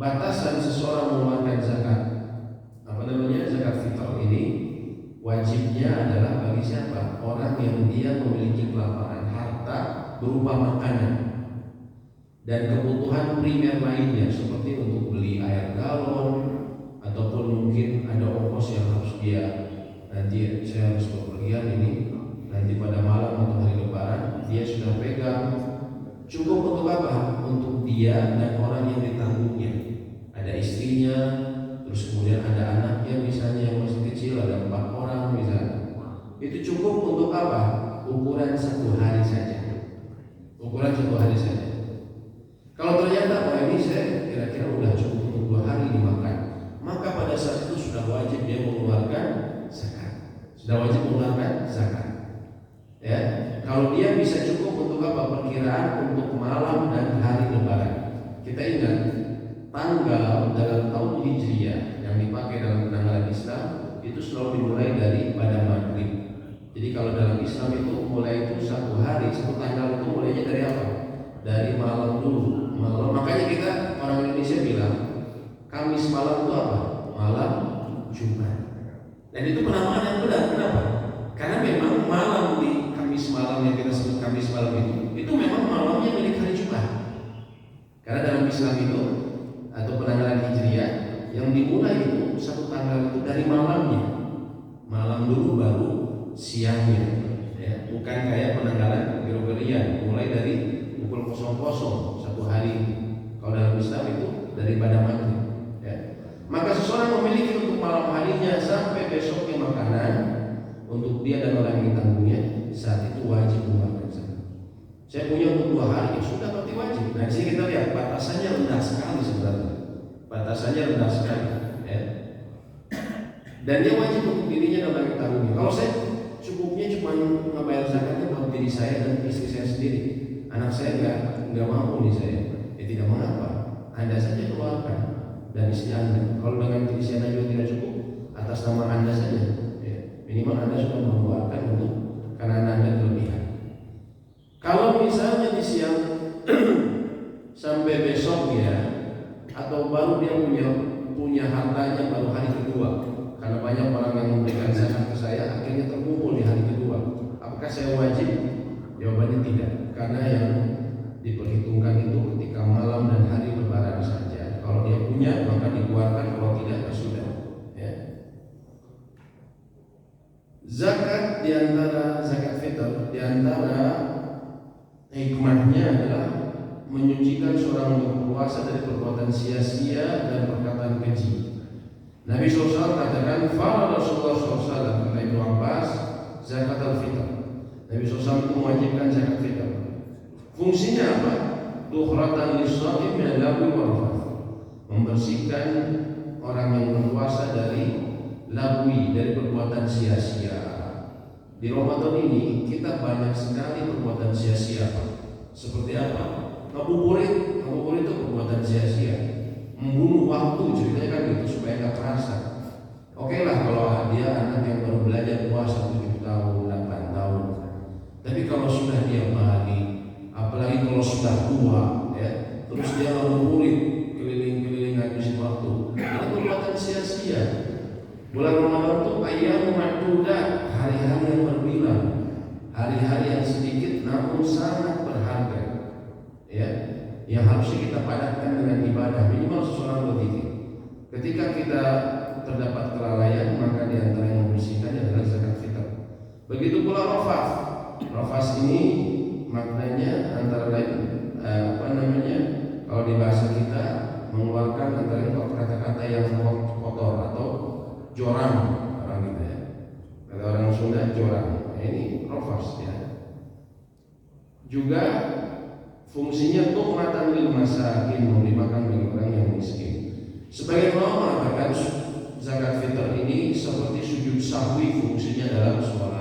batasan seseorang mengeluarkan zakat zakat fitrah ini wajibnya adalah bagi siapa? Orang yang dia memiliki kelaparan harta berupa makanan dan kebutuhan primer lainnya seperti untuk beli air galon ataupun mungkin ada ongkos yang harus dia nanti saya harus bepergian ini nanti pada malam atau hari lebaran dia sudah pegang cukup untuk apa? Untuk dia dan orang yang ditanggungnya. Ada istrinya, terus kemudian ada anaknya misalnya yang masih kecil, ada 4 orang misalnya. Itu cukup untuk apa? Ukuran 1 hari saja. Ukuran 1 hari saja. Kalau ternyata ini saya kira-kira udah cukup untuk 2 hari dimakan, maka pada saat itu sudah wajib dia mengeluarkan zakat. Sudah wajib mengeluarkan zakat. Ya, kalau dia bisa cukup untuk apa? Perkiraan untuk malam dan hari lebaran. Kita ingat tanggal dalam tahun Hijriah yang dipakai dalam penanggalan Islam itu selalu dimulai dari pada maghrib. Jadi kalau dalam Islam itu mulai itu 1 hari, 1 tanggal itu mulainya dari apa? Dari malam dulu. Malam. Makanya kita orang Indonesia bilang Kamis malam itu apa? Malam Jumat. Dan itu penamaan yang benar. Kenapa? Karena memang malam di Kamis malam yang kita sebut Kamis malam itu memang malamnya milik hari Jumat. Karena dalam Islam itu atau penanggalan Hijriah yang dimulai itu 1 tanggal itu dari malamnya. Malam dulu baru siangnya. Ya, bukan kayak penanggalan Gregorian mulai dari pukul 00 1 hari. Kalau dalam Islam itu daripada maghrib. Ya. Maka seseorang memiliki untuk malam harinya sampai besoknya makanan untuk dia dan orang yang ditanggungnya, saat itu wajib mengeluarkan zakat. Saya punya untuk 2 hari, ya sudah berarti wajib. Nah di sini kita lihat batasannya rendah sekali sebenarnya. Batasannya rendah sekali. Ya. Dan dia wajib untuk dirinya dan orang yang ditanggungnya. Kalau saya cukupnya cuma ngebayar zakatnya buat diri saya dan istri saya sendiri. Anak saya nggak mampu nih saya. Ya tidak mengapa. Anda saja keluarkan dan istri Anda. Kalau dengan diri Anda juga tidak cukup, atas nama Anda saja. Ya. Minimal Anda sudah mengeluarkan untuk karena Anda kelebihan. Kalau misalnya di siang sampai besok ya, atau baru dia punya hartanya baru hari kedua. Karena banyak orang yang memberikan zakat ke saya akhirnya terkumpul di hari kedua. Apakah saya wajib? Jawabannya tidak. Karena yang diperhitungkan itu ketika malam dan hari lebaran saja. Kalau dia punya maka dikeluarkan, kalau tidak ya sudah. Ya. Zakat diantara zakat fitr diantara hikmahnya adalah menyucikan seorang berpuasa dari perbuatan sia-sia dan perkataan keji. Nabi SAW katakan, "Farad Rasulullah SAW," kata Ibnu Abbas, zakat al-fitr. Nabi SAW itu mewajibkan zakat fitr. Fungsinya apa? Tuhratan lis-shaim min al-lagwi wal rafath. Membersihkan orang yang berpuasa dari lagwi, dari perbuatan sia-sia. Di Ramadan ini kita banyak sekali perbuatan sia-sia. Seperti apa? Ngabuburit itu perbuatan sia-sia. Membunuh waktu, ceritanya kan gitu supaya nggak terasa. Oke lah kalau dia anak yang baru belajar puasa 7 tahun, 8 tahun. Tapi kalau sudah dia balik, apalagi kalau sudah tua, ya, terus dia ngabuburit keliling-keliling ngabisin waktu, itu perbuatan sia-sia. Bulan Ramadan itu ayam ma'dudat, hari-hari yang berbilang, hari-hari yang sedikit namun sangat berharga. Ya. Yang harusnya kita padatkan dengan ibadah, minimal seseorang berzikir. Ketika kita terdapat kelalaian, maka di antara yang membersihkan adalah zakat fitr. Begitu pula rafas. Rafas ini maknanya antara lain kalau di bahasa kita mengeluarkan antara kata-kata yang kotor atau jorang orang kita ya. Kata orang Sunda jorang. Ini rafas ya. Juga fungsinya tuqmatan lil masakin, memberi makan bagi orang yang miskin. Sebagian ulama mengatakan zakat fitr ini seperti sujud sahwi fungsinya dalam sholat.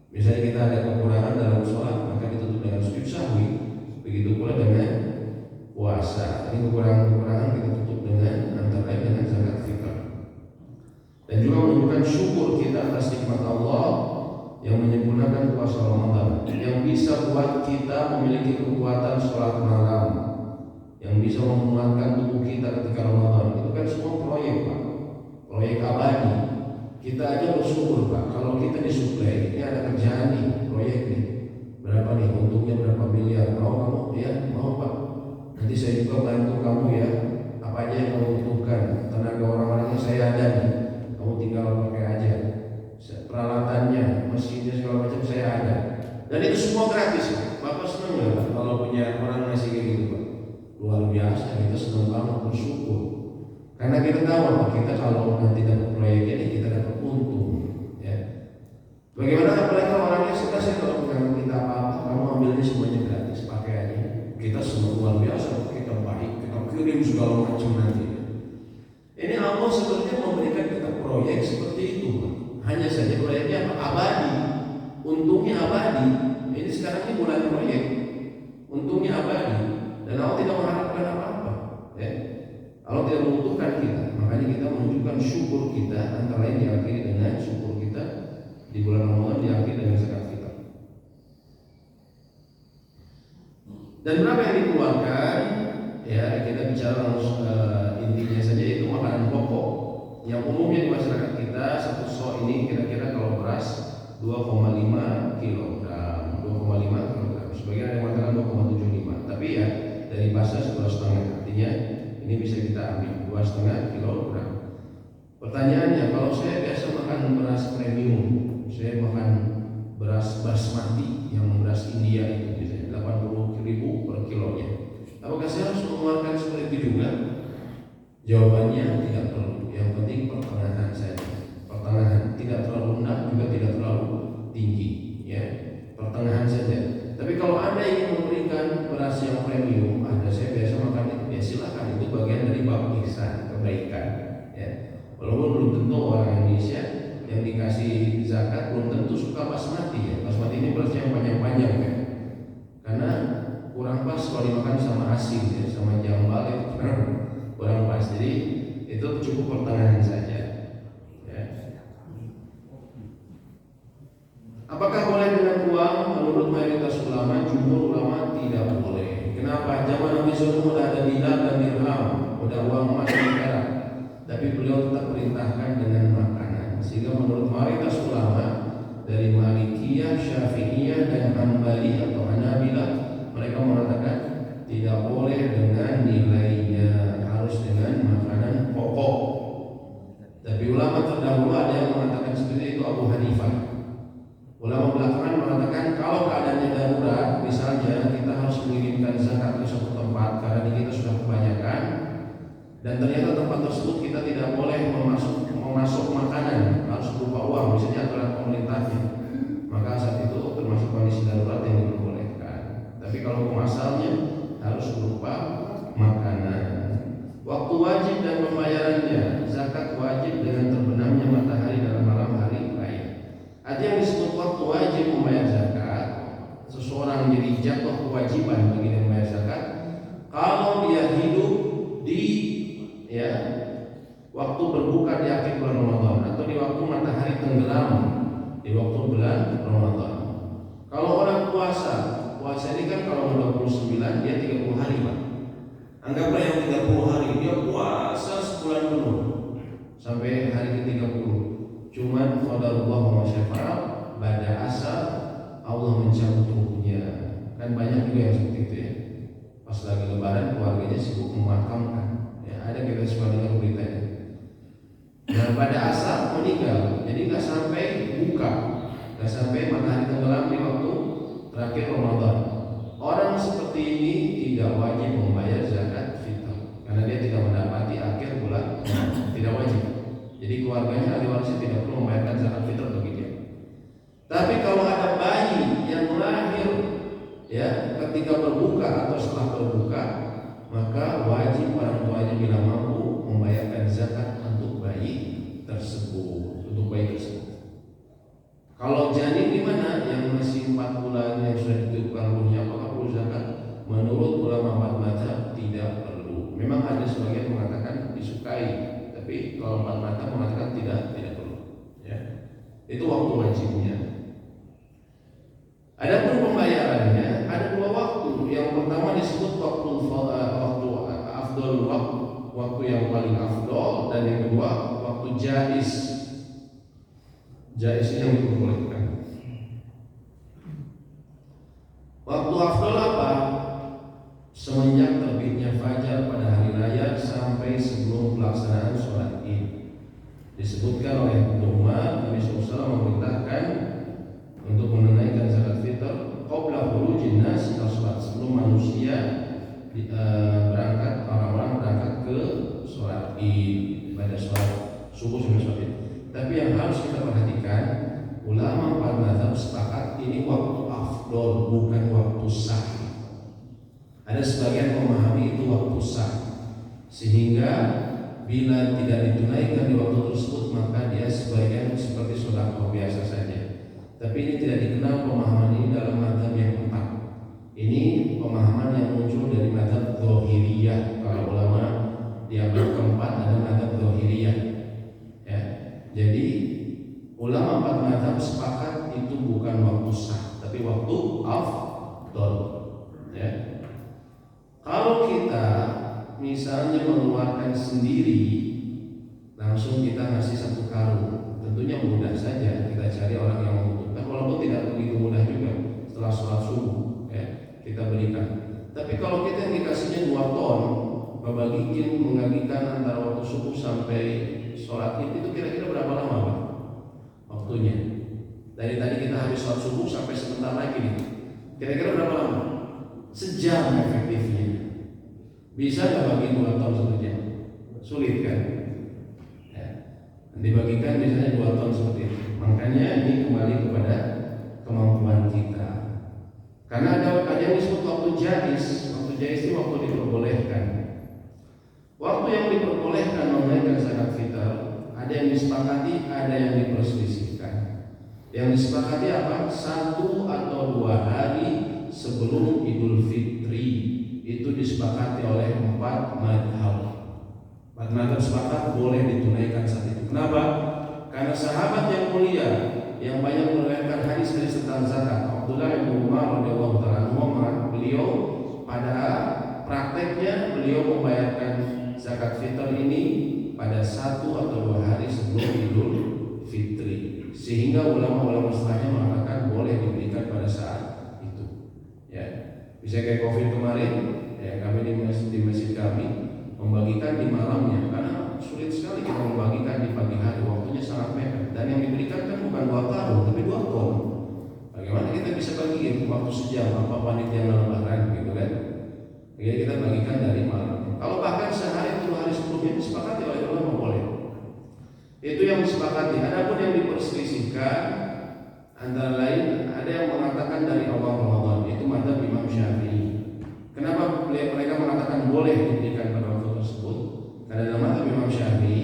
Misalnya kita ada kekurangan dalam sholat, maka ditutup dengan sujud sahwi. Begitu pula dengan puasa. Ini kekurangan-kekurangan kita tutup dengan antara lain dengan zakat fitrah. Dan juga menunjukkan syukur kita atas nikmat Allah yang menyempurnakan puasa Ramadan, yang bisa buat kita memiliki kekuatan sholat malam, yang bisa menguatkan tubuh kita ketika Ramadan. Itu kan semua proyek, Pak, proyek abadi. Kita aja bersyukur, Pak, kalau kita disuplai, ini ada kerjaan nih, proyek nih, berapa nih, untungnya berapa miliar, mau kamu? Ya, mau Pak. Nanti saya juga bantu kamu ya, apa aja yang kamu butuhkan, tenaga orang-orangnya saya ada nih, kamu tinggal pakai aja, peralatannya, mesinnya segala macam saya ada. Dan itu semua gratis, Bapak senang nggak Pak kalau punya orang ngasih kayak gitu, Pak? Luar biasa, kita senang banget, bersyukur. Karena kita tahu Pak, kita kalau nanti dapat proyek ini kita dapat untung, ya. Bagaimana apalagi orangnya suka sih kalau bukan kita apa-apa, kamu ambilnya semuanya gratis, pakai aja. Kita semua luar biasa, kita baik, kita kirim segala macam nanti. Ini Allah sebenarnya memberikan kita proyek seperti itu, Pak. Hanya saja proyeknya apa? Abadi, untungnya abadi. Ini sekarang ini bulan proyek, untungnya abadi, dan Allah tidak mengharapkan apa-apa, ya. Allah tidak membutuhkan kita, makanya kita menunjukkan syukur kita, antara lain diakhiri dengan syukur kita di bulan Ramadan, diakhiri dengan zakat fitrah. Dan berapa yang dikeluarkan? Ya, kita bicara langsung intinya saja, itu makanan pokok yang umumnya di masyarakat kita. Satu sok ini kira-kira kalau beras 2,5 kg, 2,5 kg. Sebagian ada yang mengatakan 2,75, tapi ya dari pasar 2,5, artinya ini bisa kita ambil 2,5 kg. Pertanyaannya, kalau saya biasa makan beras premium, saya makan beras basmati yang beras India itu biasanya 80.000 per kilonya, apakah saya harus mengeluarkan seperti itu juga? Jawabannya tidak perlu. Yang penting pertengahan saja. Pertengahan, tidak terlalu rendah juga tidak terlalu tinggi, ya. Pertengahan saja. Tapi kalau Anda ingin memberikan beras yang premium, saya biasa makan itu, ya silakan, itu bagian dari bab ihsan, kebaikan, ya. Walaupun belum tentu orang Indonesia yang dikasih zakat belum tentu suka basmati, ya. Basmati ini berasnya yang panjang-panjang, ya. Karena kurang pas kalau dimakan sama asin, ya, sama jambal itu kurang pas. Jadi itu cukup pertengahan saja, ya. Apakah boleh dengan uang? Menurut mayoritas ulama, jumhur ulama tidak boleh. Kenapa? Zaman Nabi SAW sudah ada dinar dan dirham, udah uang emas dan perak, tapi beliau tetap perintahkan dengan makanan. Sehingga menurut mayoritas ulama dari Malikiyah, Syafi'iyah dan Hanbali atau Hanabilah, mereka mengatakan tidak boleh dengan nilainya, harus dengan makanan pokok. Tapi ulama terdahulu ada yang mengatakan seperti itu, Abu Hanifah. Ulama belakangan mengatakan kalau keadaannya darurat, misalnya kita harus mengirimkan zakat ke suatu tempat karena di kita sudah kebanyakan, dan ternyata tempat tersebut kita tidak boleh memasuk makanan, harus berupa uang, misalnya aturan pemerintahnya, maka saat itu termasuk kondisi darurat yang diperbolehkan. Tapi kalau pemasalnya harus berupa makanan. Waktu wajib dan pembayarannya, zakat wajib dengan terbenamnya matahari dalam malam hari lain. Ada yang disebut waktu wajib membayar zakat, seseorang jadi jatuh kewajiban bagi dia membayar zakat kalau dia hidup di, ya, waktu berbuka di akhir bulan Ramadan atau di waktu matahari tenggelam di waktu bulan Ramadan. Kalau orang puasa ini kan kalau 29 dia 30 hari, Pak. Anggaplah yang 30 hari dia puasa sebulan penuh sampai hari ke-30. Cuman qadarullah wa masyafa'al, pada asar Allah mencabut ruhnya. Kan banyak juga yang seperti itu, ya. Pas lagi lebaran keluarganya sibuk memakamkan, ya, ada kita suka dengar beritanya. Nah pada asar meninggal, jadi nggak sampai buka, nggak sampai matahari tenggelam di waktu terakhir Ramadan. Orang seperti ini tidak wajib membayar zakat fitrah karena dia tidak mendapati akhir bulan, tidak wajib. Jadi keluarganya ahli warisnya tidak perlu membayarkan zakat fitrah bagi dia. Tapi kalau ada bayi yang lahir, ya, ketika berbuka atau setelah berbuka, maka wajib orang tuanya bila mampu membayarkan zakat untuk bayi tersebut, Kalau Kalau janin di mana yang masih 4 bulan yang sudah ditentukan umurnya, apakah perlu zakat? Menurut ulama empat mazhab tidak perlu. Memang ada sebagian mengatakan disukai, tapi kalau empat mazhab mengatakan tidak perlu. Ya. Itu waktu wajibnya. Adapun pembayarannya ada 2 waktu. Yang pertama disebut waktu afdol, waktu yang paling afdol, dan yang kedua waktu jaiz. Jaiz yang diperbolehkan. Waktu afdol apa? Semenjak terbitnya fajar pada hari raya sampai sebelum pelaksanaan sholat Id. Disebutkan oleh Umar, Nabi SAW memerintahkan untuk menunaikan zakat fitr qabla khurujin nas ila sholat, sebelum manusia berangkat, orang-orang berangkat ke sholat Id, pada sholat subuh sampai sholat Id. Tapi yang harus kita perhatikan, ulama empat mazhab sepakat ini waktu afdol, bukan waktu sah. Ada sebagian memahami itu waktu sah, sehingga bila tidak ditunaikan di waktu tersebut maka dia sebagian seperti sedekah biasa saja. Tapi ini tidak dikenal pemahaman ini dalam mazhab yang keempat. Ini pemahaman yang muncul dari mazhab Dzahiriyah. Kalau ulama di abad keempat ada mazhab Dzahiriyah. Ya. Jadi ulama empat mazhab sepakat itu bukan waktu sah, tapi waktu afdol. Ya. Kalau kita misalnya mengeluarkan sendiri, langsung kita ngasih 1 karung, tentunya mudah saja kita cari orang yang membutuhkan, walaupun tidak begitu mudah juga. Setelah sholat subuh, ya, kita berikan. Tapi kalau kita dikasihnya 2 ton, mengagikan antara waktu subuh sampai sholat Id, itu kira-kira berapa lama Pak? Waktunya. Dari tadi kita habis sholat subuh sampai sebentar lagi nih. Kira-kira berapa lama? Sejam efektifnya. Bisa nggak bagi 2 ton 1 jam? Sulit kan? Ya. Dibagikan biasanya 2 ton seperti itu. Makanya ini kembali kepada kemampuan kita. Karena ada yang disebut waktu jaiz. Waktu jaiz itu waktu diperbolehkan. Waktu yang diperbolehkan menunaikan zakat fitr, ada yang disepakati, ada yang diperselisihkan. Yang disepakati apa? 1 atau 2 hari sebelum Idul Fitri. Itu disepakati oleh 4 mazhab. 4 mazhab sepakat boleh ditunaikan saat itu. Kenapa? Karena sahabat yang mulia yang banyak meriwayatkan hadis tentang zakat, Abdullah bin Umar radhiyallahu taala anhu, beliau pada prakteknya beliau membayarkan zakat fitr ini pada 1 atau 2 hari sebelum Idul Fitri, sehingga ulama-ulama setelahnya mengatakan boleh diberikan pada saat itu. Ya, bisa kayak COVID kemarin, ya, kami di masjid kami membagikan di malamnya, karena sulit sekali kita membagikan di pagi hari, waktunya sangat mepet, dan yang diberikan kan bukan 2 karung tapi 2 ton. Bagaimana kita bisa bagiin waktu sejam, apa panitia lebaran gitu kan? Jadi kita bagikan dari malam. Kalau bahkan sehari atau 2 hari sebelumnya disepakati oleh ulama boleh. Itu yang disepakati. Adapun yang diperselisihkan antara lain ada yang mengatakan dari awal Ramadan, itu mazhab Imam Syafi'i. Kenapa mereka mengatakan boleh diberikan pada waktu tersebut? Karena dalam mazhab Imam Syafi'i,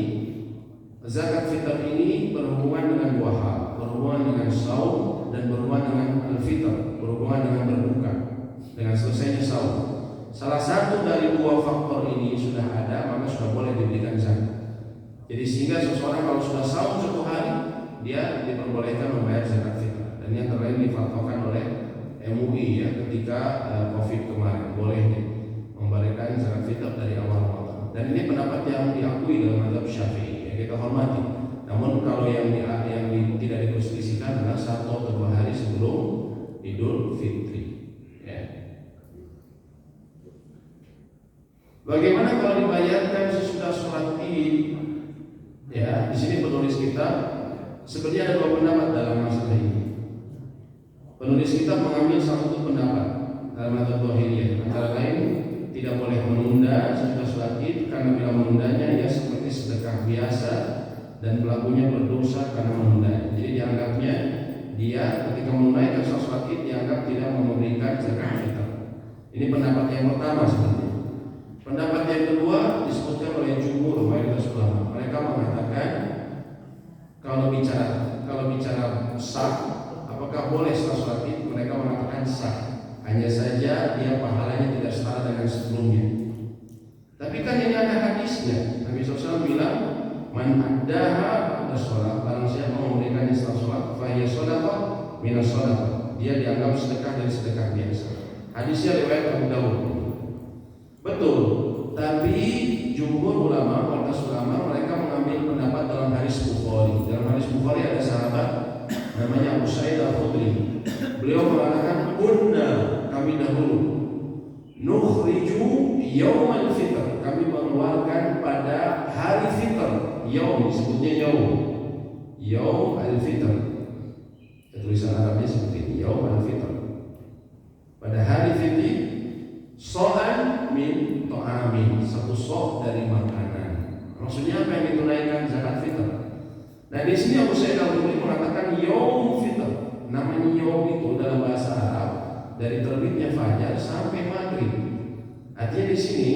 zakat fitr ini berhubungan dengan 2 hal, berhubungan dengan saum dan berhubungan dengan al-fitr, berhubungan dengan berbuka, dengan selesainya saum. Salah satu dari 2 faktor ini sudah ada, maka sudah boleh diberikan zakat. Jadi sehingga seseorang kalau sudah saum 1 hari, dia diperbolehkan membayar zakat fitr. Dan yang terakhir difatwakan oleh MUI ya ketika COVID kemarin, boleh memberikan zakat fitr dari awal Ramadan. Dan ini pendapat yang diakui dalam mazhab Syafi'i, yang kita hormati. Namun kalau yang tidak diperselisihkan adalah 1 atau 2 hari sebelum Idul Fitri. Ya. Bagaimana kalau dibayarkan sesudah sholat Id? Ya, di sini penulis kita sebenarnya ada 2 pendapat dalam masalah ini. Penulis kita mengambil satu pendapat dalam mazhab Dzahiriyah, antara lain tidak boleh menunda sesudah sholat Id, karena bila menundanya ia seperti sedekah biasa dan pelakunya berdosa karena menunda. Jadi dianggapnya dia ketika menunaikan sholat Id dianggap tidak memberikan zakat fitr. Ini pendapat yang pertama sebenarnya. Pendapat yang kedua disebutkan oleh jumhur mayoritas ulama. Mereka mengatakan kalau bicara sah, apakah boleh setelah sholat id? Mereka mengatakan sah, hanya saja dia pahalanya tidak setara dengan sebelumnya. Tapi kan ini ada hadisnya. Nabi SAW bilang, man addaha ba'da sholat, barang siapa memberikannya setelah sholat, fahiya shadaqah minas shadaqah, dia dianggap sedekah dari sedekah biasa. Hadisnya riwayat Abu Dawud. Betul, tapi jumhur ulama, mayoritas ulama, mereka mengambil pendapat dalam hadis Bukhari. Dalam hadis Bukhari ada sahabat namanya Abu Sa'id Al-Khudri. Beliau mengatakan, kunna, kami dahulu, nukhriju yaumal fitr, kami mengeluarkan pada hari fitr. Yaum disebutnya yaum al-fitr. Tulisan Arabnya seperti ini, yaum al-fitr. Pada hari fitr, so'an min to'amin, satu sok dari makanan. Maksudnya apa yang ditunaikan zakat fitr? Nah di sini Abu Sa'id Al-Khudri mengatakan yaum fitr. Namanya yaum itu dalam bahasa Arab dari terbitnya fajar sampai maghrib. Artinya di sini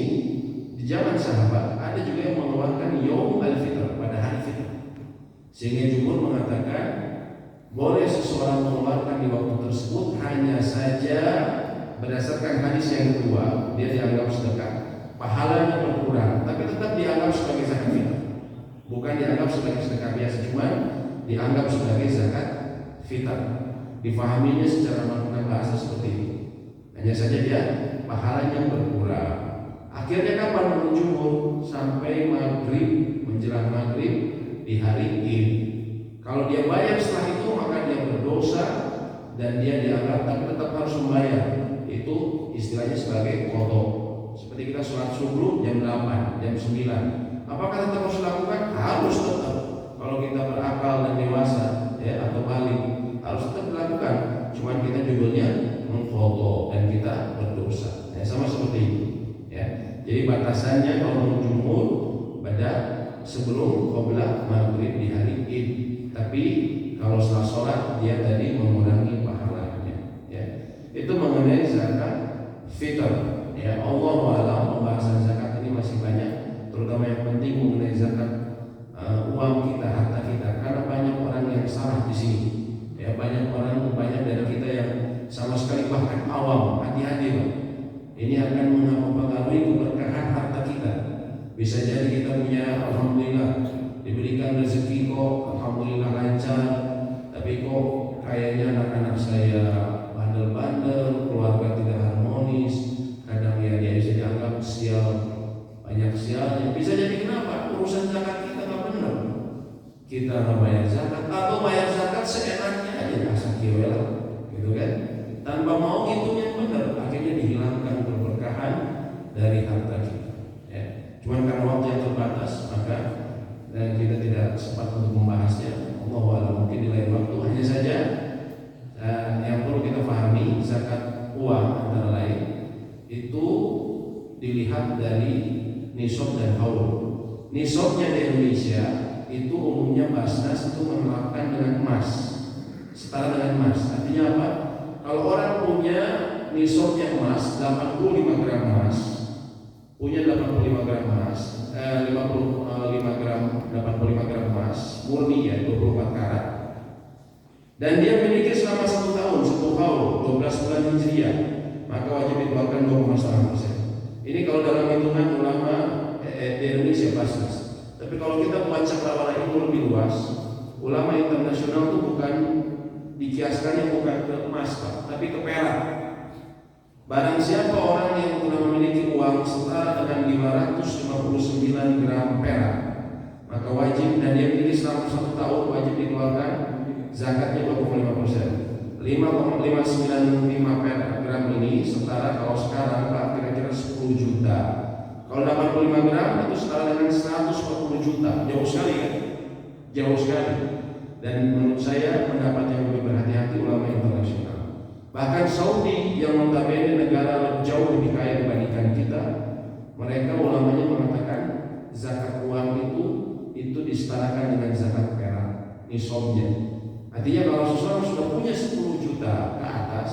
di zaman sahabat ada juga yang mengeluarkan yaum al-fitr pada hari fitr. Sehingga jumhur mengatakan boleh seseorang mengeluarkan di waktu tersebut, hanya saja berdasarkan hadis yang kedua dia dianggap sedekah, pahalanya berkurang, tapi tetap dianggap sebagai zakat fitr. Bukan dianggap sebagai sedekah biasa, cuma dianggap sebagai zakat fitr. Difahaminya secara makna bahasa seperti itu. Hanya saja dia pahalanya berkurang. Akhirnya kapan menurut jumhur? Sampai maghrib, menjelang maghrib di hari Id. Kalau dia bayar setelah itu maka dia berdosa dan dia dianggap tapi tetap harus membayar. Itu istilahnya sebagai qadha. Seperti kita sholat subuh jam 8, jam 9. Apakah tetap harus dilakukan? Harus tetap. Kalau kita berakal dan dewasa, ya, atau balik, harus tetap dilakukan. Cuman kita judulnya mengqadha dan kita berdosa. Ya, sama seperti itu. Ya. Jadi batasannya kalau menurut jumhur pada sebelum qabla maghrib di hari Id. Tapi kalau setelah sholat dia tadi mengurangi pahalanya. Ya. Itu mengenai zakat fitr. Ya, Allah a'lam, pembahasan zakat ini masih banyak, terutama yang penting mengenai zakat uang kita, harta kita, karena banyak orang yang salah di sini. Ya, banyak dari kita yang sama sekali bahkan awam. Hati-hati, Pak. Ini akan mempengaruhi keberkahan harta kita. Bisa jadi kita punya, alhamdulillah, diberikan rezeki kok, alhamdulillah lancar, tapi kok kayaknya anak-anak saya bandel-bandel, keluarga tidak harmonis, kadang ya dia bisa dianggap sial, banyak sialnya. Bisa jadi kenapa? Urusan zakat kita nggak benar. Kita nggak bayar zakat atau bayar zakat seenaknya aja, asal kiwel, gitu kan? Tanpa mau hitung yang benar, akhirnya dihilangkan keberkahan dari harta kita. Ya. Cuman karena waktu yang terbatas, maka kita tidak sempat untuk membahasnya. Allah wa'ala, mungkin di lain waktu. Hanya saja yang perlu kita pahami, zakat uang antara lain itu dilihat dari nisab dan haul. Nisabnya di Indonesia itu umumnya Basnas itu menerapkan dengan emas, setara dengan emas. Artinya apa? Kalau orang punya nisabnya emas 85 gram emas, punya 85 gram emas, 85 gram emas murni, ya, 24 karat, dan dia miliki selama 1 tahun, 1 haul, 12 bulan Hijriah, maka wajib dikeluarkan 2,5%. Ini kalau dalam hitungan ulama di Indonesia Basnas. Tapi kalau kita buat cakrawala itu lebih luas, ulama internasional itu bukan dikiaskannya bukan ke emas, Pak, tapi ke perak. Barang siapa orang yang telah memiliki uang setara dengan 559 gram perak, maka wajib, dan dia miliki selama 1 tahun, wajib dikeluarkan zakatnya 25%. 5,595 gram ini setara kalau sekarang, Pak, kira-kira 10 juta. Kalau 85 gram itu setara dengan 140 juta. Jauh sekali, kan? Jauh sekali. Dan menurut saya pendapat yang lebih berhati-hati ulama internasional. Bahkan Saudi yang notabene negara jauh lebih kaya dibandingkan kita, mereka ulamanya mengatakan zakat uang itu disetarakan dengan zakat perak, nisabnya. Artinya kalau seseorang sudah punya 10 juta ke atas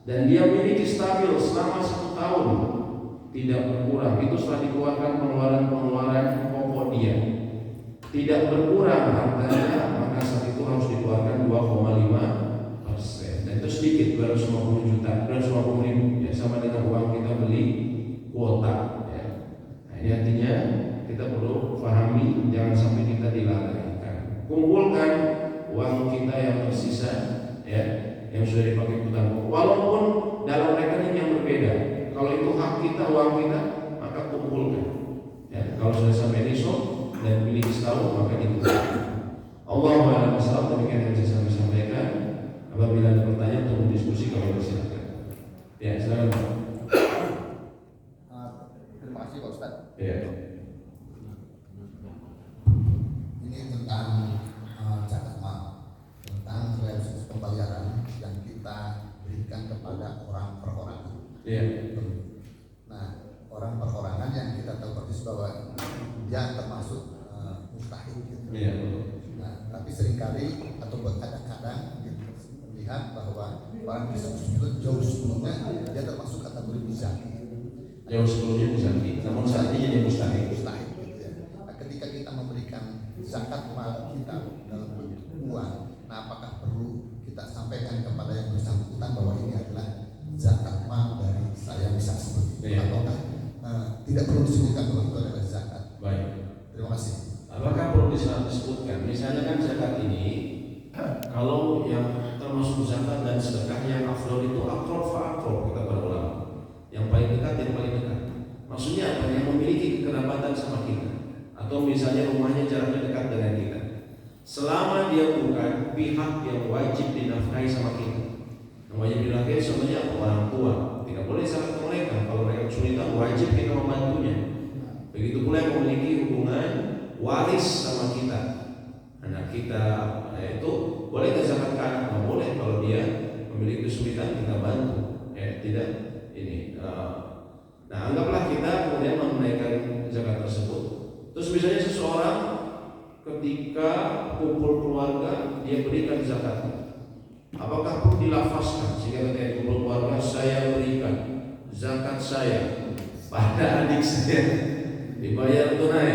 dan dia miliki stabil selama 1 tahun tidak berkurang, itu setelah dikeluarkan pengeluaran pokok dia tidak berkurang hartanya, maka saat itu harus dikeluarkan 2,5%. itu sedikit, 250 juta, 250 ribu ya, sama dengan uang kita beli kuota ya. Nah, ini artinya kita perlu pahami, jangan sampai kita dilalaikan. Kumpulkan uang kita yang tersisa ya, yang sudah dipakai hutang, walaupun dalam rekening yang berbeda. Kalau itu hak kita, uang kita, maka kumpulkan ya. Kalau sudah sampai nisab dan pilih setahun, maka dikumpulkan. Allahu a'lam bishawab. Demikian yang bisa kami sampaikan. Apabila ada pertanyaan untuk diskusi, kami persilakan. Ya, silakan Pak. Terima kasih Pak Ustaz. Ya. Ini tentang zakat mal, tentang realisasi pembayaran yang kita berikan kepada orang perorangan. Iya. Nah, orang perorangan yang kita tahu persis bahwa dia termasuk mustahil gitu. Iya, betul. Nah, tapi seringkali atau kadang-kadang kita melihat bahwa orang tersebut jauh sebelumnya dia termasuk kategori muzaki. Jauh sebelumnya muzaki, namun saat ini jadi mustahil. Mustahil gitu ya. Nah, ketika kita memberikan zakat mal kita dalam bentuk uang, nah apakah perlu kita sampaikan kepada yang bersangkutan bahwa ini adalah zakat mal dari saya, bisa seperti itu, ataukah tidak perlu disebutkan bahwa itu adalah zakat? Baik. Terima kasih. Apakah perlu disebutkan? Misalnya kan zakat ini, kalau yang termasuk zakat dan sedekah yang afdal itu akrab fa'akrab, kata para ulama. Yang paling dekat, yang paling dekat. Maksudnya apa? Yang memiliki kekerabatan sama kita, atau misalnya rumahnya jaraknya dekat dengan kita. Selama dia bukan pihak yang wajib dinafkahi sama kita. Yang wajib dinafkahi sebenarnya orang tua. Tidak boleh zakat ke mereka. Kalau mereka kesulitan, wajib kita membantunya. Begitu pula yang memiliki hubungan waris sama kita, anak kita, itu boleh nggak zakat ke anak? Nggak boleh. Kalau dia memiliki kesulitan, kita bantu. Tidak ini. Nah, anggaplah kita kemudian menunaikan zakat tersebut. Terus misalnya seseorang ketika kumpul keluarga dia berikan zakat, apakah perlu dilafazkan sehingga ketika kumpul keluarga saya berikan zakat saya pada adik saya dibayar tunai,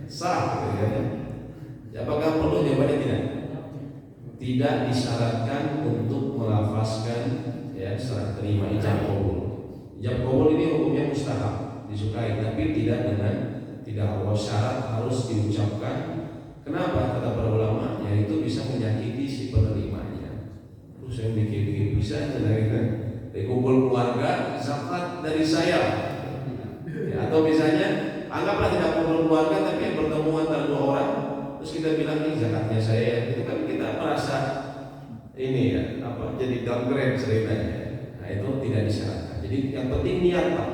sah gitu kan? Apakah perlu? Jawabannya tidak. Tidak disyaratkan untuk melafazkan ya serah terima ijab qabul. Ijab qabul ini hukumnya mustahab, disukai, tapi tidak harus syarat harus diucapkan. Kenapa? Kata para ulama, yaitu bisa menyakiti si penerimanya. Terus saya bikin bisa dari kumpul keluarga zakat dari saya. Ya, atau misalnya anggaplah tidak kumpul keluarga tapi yang bertemu antara dua orang, terus kita bilang ini zakatnya saya, itu kan kita merasa ini ya jadi downgrade ceritanya. Nah, itu tidak disyaratkan. Jadi yang penting niat Pak.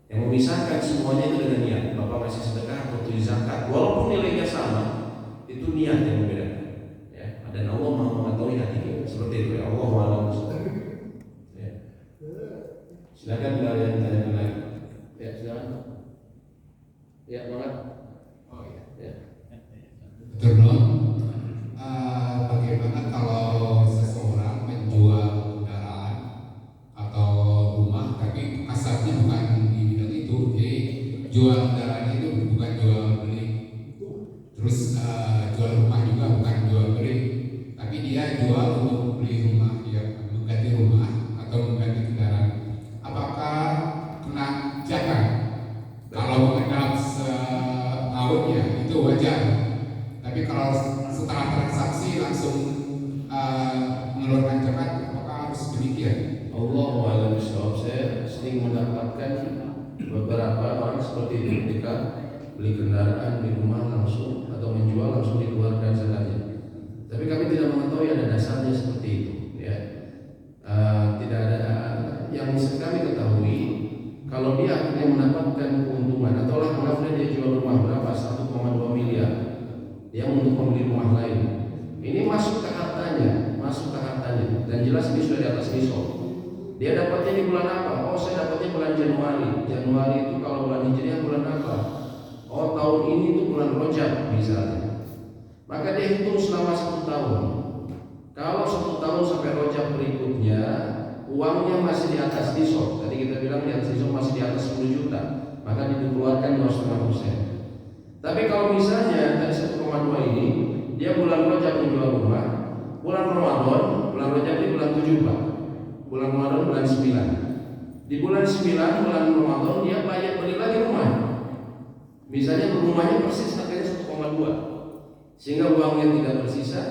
Yang memisahkan semuanya itu dengan niat. Bapak masih sedekah atau tujuh zakat, walaupun nilainya sama, itu niat yang membedakan. Ya, dan Allah Maha mengetahui hati kita. Seperti itu ya. Allah a'lam bishawab. Ya. Silakan bila ada yang tanya lagi. Ya, silakan. Ya, Bang. Oh iya. Ya. Betul dong. Bagaimana kalau seseorang menjual kendaraan atau rumah, tapi kasarnya bukan di bidang itu, jadi jual kendaraan itu bukan jual beli, terus jual rumah juga bukan jual beli, tapi dia jual untuk beli rumah, ya mengganti rumah atau mengganti kendaraan. Apakah kena zakat? Kalau mengenal setahunnya itu wajar. Tapi kalau setelah transaksi langsung mengeluarkan zakat, apakah harus demikian? Allahu a'lam bishawab. Saya sering mendapatkan beberapa orang seperti itu ketika beli kendaraan, beli rumah langsung atau menjual langsung dikeluarkan zakatnya. Tapi kami tidak mengetahui ada dasarnya seperti itu. Ya, tidak ada yang bisa kami ketahui. Kalau dia akhirnya mendapatkan keuntungan, atau lah anggapnya dia jual rumah berapa 1,2 miliar. Dia untuk membeli rumah lain. Ini masuk ke hartanya, dan jelas ini sudah di atas nisab. Dia dapatnya di bulan apa? Oh, saya dapatnya bulan Januari. Januari itu kalau bulan Hijriah bulan apa? Oh, tahun ini itu bulan Rajab misalnya. Maka dia hitung selama 1 tahun. Kalau 1 tahun sampai Rajab berikutnya, uangnya masih di atas nisab. Tadi kita bilang di atas nisab masih di atas 10 juta, maka dikeluarkan 2,5%. Tapi kalau misalnya dari 1,2 ini dia bulan Rajab menjual rumah, bulan Ramadan, bulan Rajab di bulan 7 Pak. Bulan Ramadan bulan 9. Di bulan 9 bulan Ramadan dia bayar beli lagi rumah. Misalnya rumahnya persis harganya 1,2, sehingga uangnya tidak bersisa,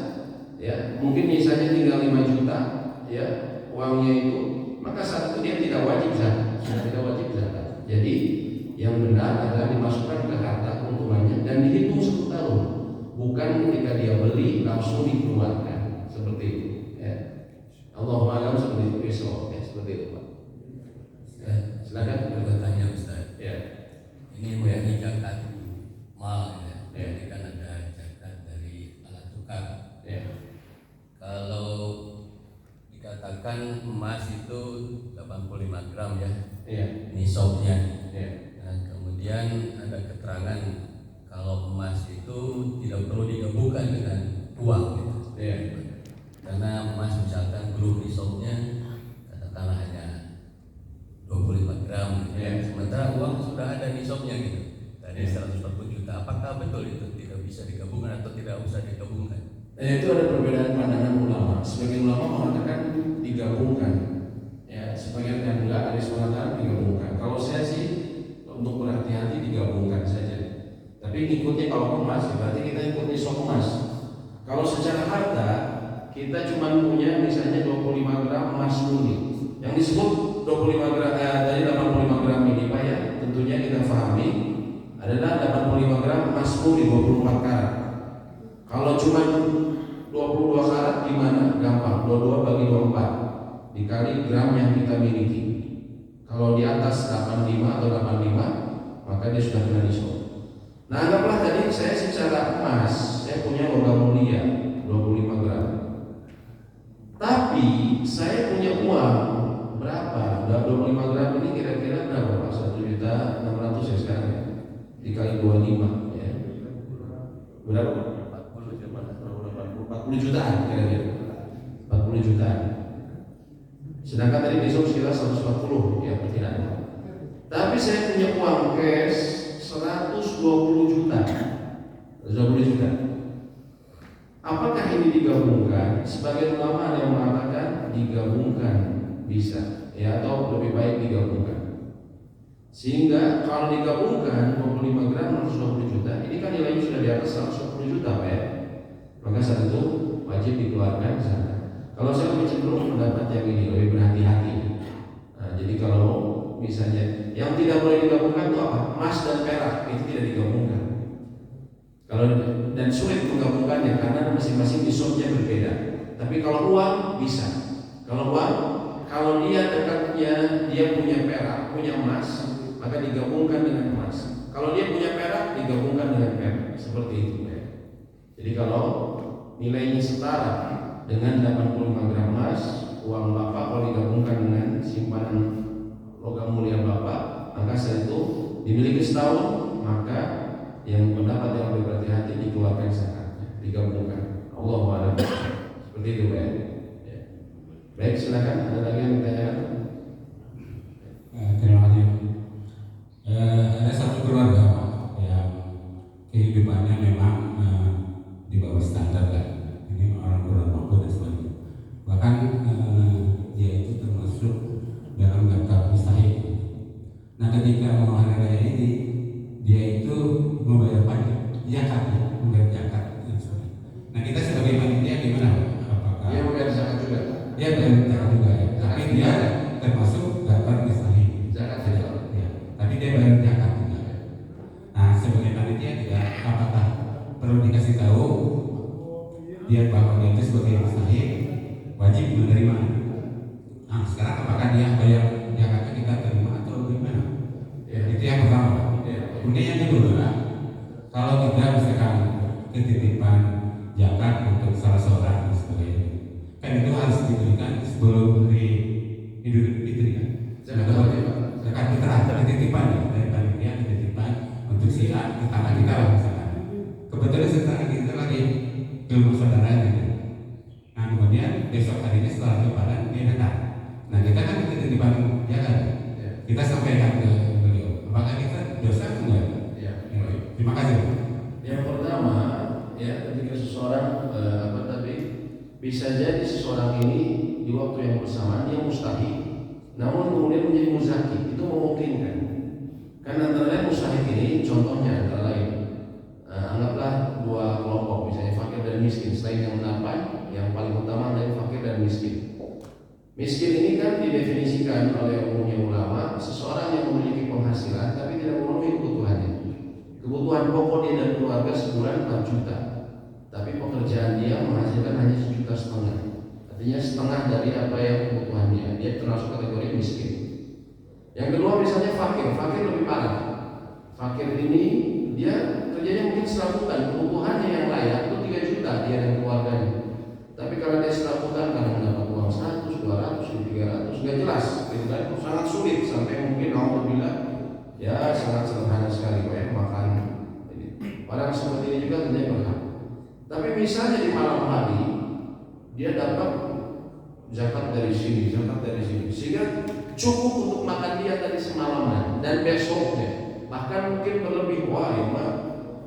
ya mungkin misalnya tinggal 5 juta, ya uangnya itu, maka saat itu dia tidak wajib zakat, sudah tidak wajib zakat. Jadi yang benar adalah dimasukkan ke harta keuntungannya dan dihitung 1 tahun, bukan ketika dia beli langsung dikeluarkan seperti itu. Ya. Allahu a'lam seperti itu, ya, seperti itu Pak. Ya, silakan bertanya Ustaz. Ya. Ini mengenai zakat mal ya. Jadi kan ada zakat dari alat tukar. Ya. Kalau dikatakan emas itu 85 gram ya, nisabnya. Ya. Nah, kemudian ada keterangan kalau emas itu tidak perlu digabungkan dengan uang gitu. Ya. Karena emas misalkan belum nisabnya katakanlah hanya 25 gram gitu. Ya. Sementara uang sudah ada nisabnya gitu. Tadi 140 juta. Apakah betul itu tidak bisa digabungkan atau tidak usah digabungkan? Itu ada perbedaan pandangan ulama. Sebagian ulama mengatakan digabungkan. Ya, sebagian yang enggak ada mengatakan digabungkan. Kalau saya sih untuk berhati-hati digabungkan saja. Tapi ngikutnya kalau emas, berarti kita ikut nisab emas. Kalau secara harta kita cuma punya misalnya 25 gram emas murni. Yang disebut 25 gram dari 85 gram ini Pak ya, tentunya kita pahami adalah 85 gram emas murni 24 karat. Kalau cuma 22 karat gimana? Gampang, 22 bagi 24 dikali gram yang kita miliki. Kalau di atas 85 atau 85 maka dia sudah kena nisab. Nah anggaplah tadi saya secara emas saya punya logam mulia 25 gram. Tapi saya punya uang berapa? 25 gram ini kira-kira berapa Pak? 1.600.000 ya sekarang ya? Dikali 25 ya. Berapa? 40 jutaan kira-kira. 40 jutaan. Sedangkan tadi besok sekitar 140 ya perkiraan. Tapi saya punya uang cash 120 juta. 120 juta. Apakah ini digabungkan? Sebagian ulama ada yang mengatakan digabungkan bisa, ya atau lebih baik digabungkan. Sehingga kalau digabungkan 25 gram 120 juta, ini kan nilainya sudah di atas 120 juta Pak ya. Maka saat itu wajib dikeluarkan zakat. Kalau saya lebih cenderung mendapat yang ini lebih berhati-hati. Nah, jadi kalau misalnya yang tidak boleh digabungkan itu apa? Emas dan perak itu tidak digabungkan. Kalau dan sulit menggabungkannya karena masing-masing nisabnya berbeda. Tapi kalau uang bisa. Kalau uang, kalau dia dekatnya dia punya perak, punya emas, maka digabungkan dengan emas. Kalau dia punya perak, digabungkan dengan perak. Seperti itu ya. Jadi kalau nilainya setara dengan 85 gram emas, uang Bapak kalau digabungkan dengan simpanan logam mulia Bapak, maka setelah itu dimiliki setahun, maka yang pendapat yang lebih berhati-hati dikeluarkan zakatnya, digabungkan. Allahu a'lam. Seperti itu ya. Baik, silakan. Ada lagi yang bertanya? Terima kasih. Ada satu keluarga Pak yang kehidupannya memang di bawah standar kan. Ini orang kurang mampu dan sebagainya. Bahkan dia itu termasuk dalam daftar mustahil. Nah ketika mau hari raya ini dia itu membayar pajak, zakat, membayar zakat. Nah kita sebagai panitia gimana Pak? Apakah Dia membayar zakat juga? Dia bayar zakat juga ya, tapi dia termasuk daftar mustahil. Zakat tidak. Ya, tapi dia bayar zakat juga. Nah sebagai panitia juga apakah perlu dikasih tahu dia bahwa dia itu sebagai mustahil wajib menerima? Nah sekarang apakah dia bayar zakatnya kita terima atau gimana? Ya. Itu yang pertama. Kemudian yang kedua, kalau kita misalkan ketitipan zakat untuk salah seorang dan sebagainya, kan itu harus diberikan sebelum hari Idul Fitri kan? Zakat fitrah, ketitipan ya, dari panitia ketitipan untuk si A, tetangga kita lah misalkan. Kebetulan tetangga kita lagi ke rumah saudaranya gitu. Nah kemudian besok harinya setelah Lebaran dia datang. Nah kita kan ketitipan zakat, kita sampaikan ke beliau. Apakah kita dosa atau enggak? Ya. Terima kasih. Yang pertama, ya ketika seseorang Bisa jadi seseorang ini di waktu yang bersamaan dia mustahik, namun kemudian menjadi muzaki, itu memungkinkan. Karena antara lain mustahik ini contohnya antara lain, anggaplah dua kelompok, misalnya fakir dan miskin. Selain yang menapai, yang paling utama adalah fakir dan miskin. Miskin ini kan didefinisikan oleh umumnya ulama seseorang yang memiliki penghasilan tapi tidak memenuhi kebutuhannya. Kebutuhan pokok dia dan keluarga sebulan 4 juta, tapi pekerjaan dia menghasilkan hanya 1,5 juta. Artinya setengah dari apa yang kebutuhannya. Dia termasuk kategori miskin. Yang kedua misalnya fakir. Fakir lebih parah. Fakir ini dia kerjanya mungkin serabutan, kebutuhannya yang layak itu 3 juta dia dan keluarganya. Tapi kalau dia serabutan kadang mendapat uang 100, 200, 300, nggak jelas. Itu sangat sulit sampai mungkin alhamdulillah ya sangat sederhana sekali kayak makan. Orang seperti ini juga tentunya berhak. Tapi misalnya di malam hari dia dapat zakat dari sini, sehingga cukup untuk makan dia tadi semalaman dan besoknya, bahkan mungkin berlebih. Wah, ya mah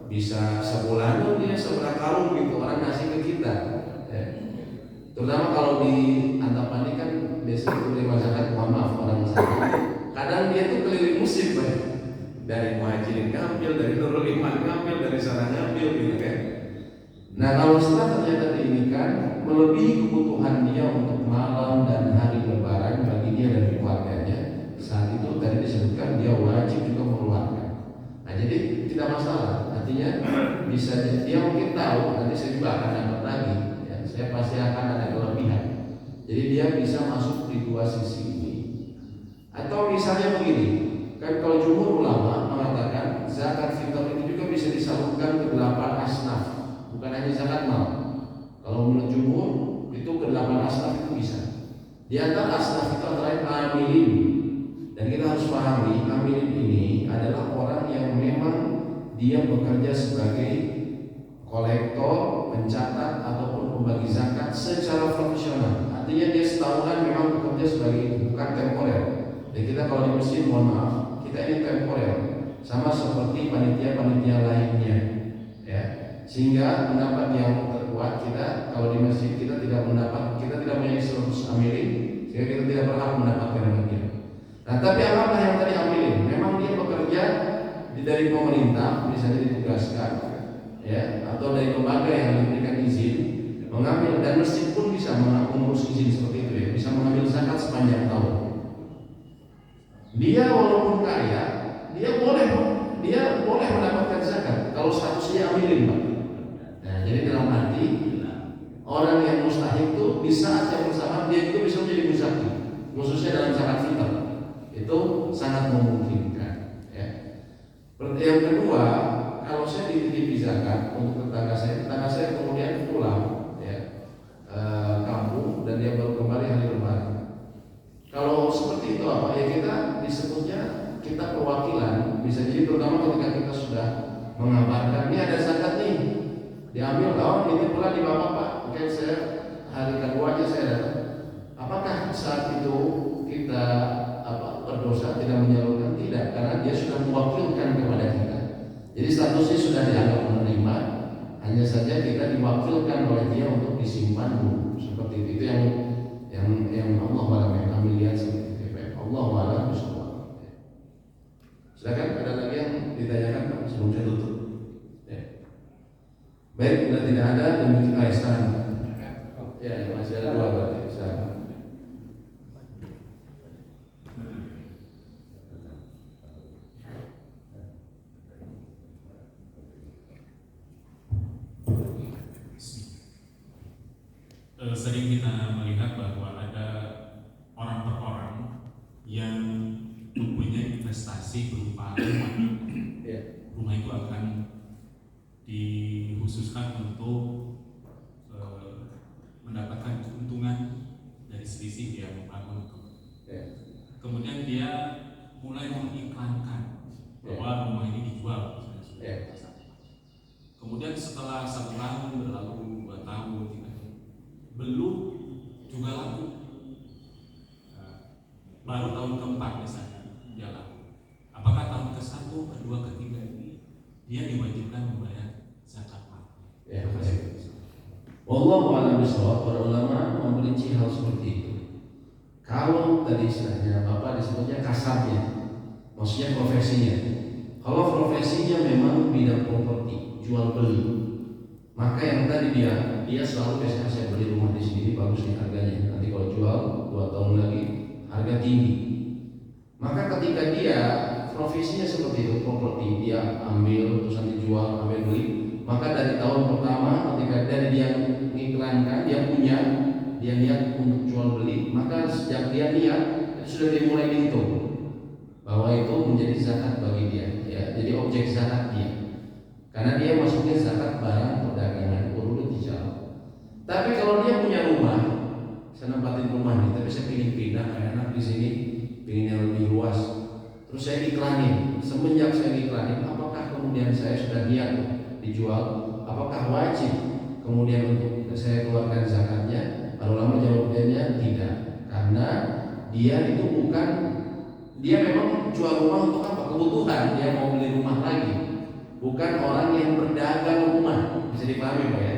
bisa sebulan dia seberapa karung gitu orang ngasih ke kita. Terutama kalau di Antapani kan biasanya menerima zakat, maaf orang sana. Kadang dia tuh keliling musim dari Muhajirin ngambil, dari Nurul Iman ngambil, dari sana ngambil gitu kan. Nah kalau setelah ternyata diinginkan melebihi kebutuhan dia untuk malam dan hari lebaran bagi dia dan keluarganya, saat itu tadi disebutkan dia wajib juga mengeluarkan. Nah jadi tidak masalah, artinya bisa dia mungkin tahu nanti saya juga akan dapat lagi, ya, saya pasti akan ada kelebihan. Jadi dia bisa masuk di dua sisi ini. Atau misalnya begini, kan kalau jumhur ulama mengatakan zakat fitrah itu juga bisa disalurkan ke 8 asnaf, bukan hanya zakat mal. Kalau menurut jumhur itu ke 8 asnaf itu bisa. Di antara asnaf itu antara lain amilin. Dan kita harus pahami amilin ini adalah orang yang memang dia bekerja sebagai kolektor, pencatat ataupun pembagi zakat secara profesional. Artinya dia setahunan memang bekerja sebagai itu, bukan temporer. Dan kita kalau di masjid mohon maaf, kita ini temporer, sama seperti panitia-panitia lainnya, ya. Sehingga pendapat yang terkuat kita kalau di masjid kita tidak punya 100 amilin, sehingga kita tidak berhak mendapatkan bagian. Nah, tapi apakah yang tadi amilin? Memang dia bekerja dari pemerintah, misalnya ditugaskan, ya, atau dari lembaga yang memberikan izin mengambil, dan masjid pun bisa mengurus izin seperti itu, ya, bisa mengambil zakat sepanjang tahun. Dia walaupun kaya, dia boleh mendapatkan zakat kalau statusnya amilin, Pak. Nah, jadi dalam arti orang yang mustahik itu di saat yang bersamaan dia itu bisa menjadi muzaki, khususnya dalam zakat fitrah. Itu sangat memungkinkan, ya. Yang kedua, kalau saya dititipi zakat untuk tetangga saya kemudian pulang, ya, kampung dan dia baru kembali hari lebaran. Kalau seperti itu apa? Ya kita disebutnya kita perwakilan. Bisa jadi terutama ketika kita sudah mengabarkan ini ada zakat nih, diambil, ini pula di bapak Pak. Oke, saya hari kedua aja saya datang. Apakah saat itu kita berdosa tidak menyalurkan? Tidak, karena dia sudah mewakilkan kepada kita. Jadi statusnya sudah dianggap menerima, hanya saja kita diwakilkan oleh dia untuk disimpan dulu. Seperti itu yang Allah malam yang kami lihat seperti itu. Allah malam bersama. Silakan, ada lagi yang ditanyakan Pak sebelum saya tutup. Ya. Baik, bila tidak ada demikian sekarang. Ya, masih ada 2 berarti. Silakan. Sering kita melihat bahwa ada orang per orang yang mempunyai investasi berupa rumah. Rumah itu akan dikhususkan untuk mendapatkan keuntungan dari selisih dia membangun itu. Kemudian dia mulai mengiklankan bahwa rumah ini dijual. Kemudian setelah 1 tahun berlalu, 2 tahun, 3 tahun, belum juga laku. Baru tahun keempat misalnya dia laku. Apakah tahun ke-1, ke-2, ke-3 ini dia diwajibkan membayar zakat mal? Ya, Wallahu a'lam bishawab. Para ulama memperinci hal seperti itu. Kalau tadi istilahnya Bapak disebutnya kasarnya, maksudnya profesinya. Kalau profesinya memang bidang properti, jual beli, maka yang tadi dia selalu biasanya saya beli rumah di sini bagus nih harganya. Nanti kalau jual 2 tahun lagi harga tinggi. Maka ketika dia profesinya seperti itu, properti, dia ambil terus nanti jual, ambil beli, maka dari tahun pertama ketika dari dia mengiklankan, dia punya, dia niat untuk jual beli, maka sejak dia niat sudah dimulai dihitung bahwa itu menjadi zakat bagi dia, ya, jadi objek zakat dia, karena dia masuknya zakat barang perdagangan urut tijarah. Tapi kalau dia punya rumah, saya nempatin rumah nih, tapi saya ingin pindah, enak di sini, ingin yang lebih luas, terus saya iklanin. Semenjak saya iklanin, apakah kemudian saya sudah niat dijual? Apakah wajib kemudian untuk saya keluarkan zakatnya? Para ulama jawabnya tidak, karena dia itu bukan, dia memang jual rumah untuk apa? Kebutuhan, dia mau beli rumah lagi, bukan orang yang berdagang rumah. Bisa dipahami Pak ya?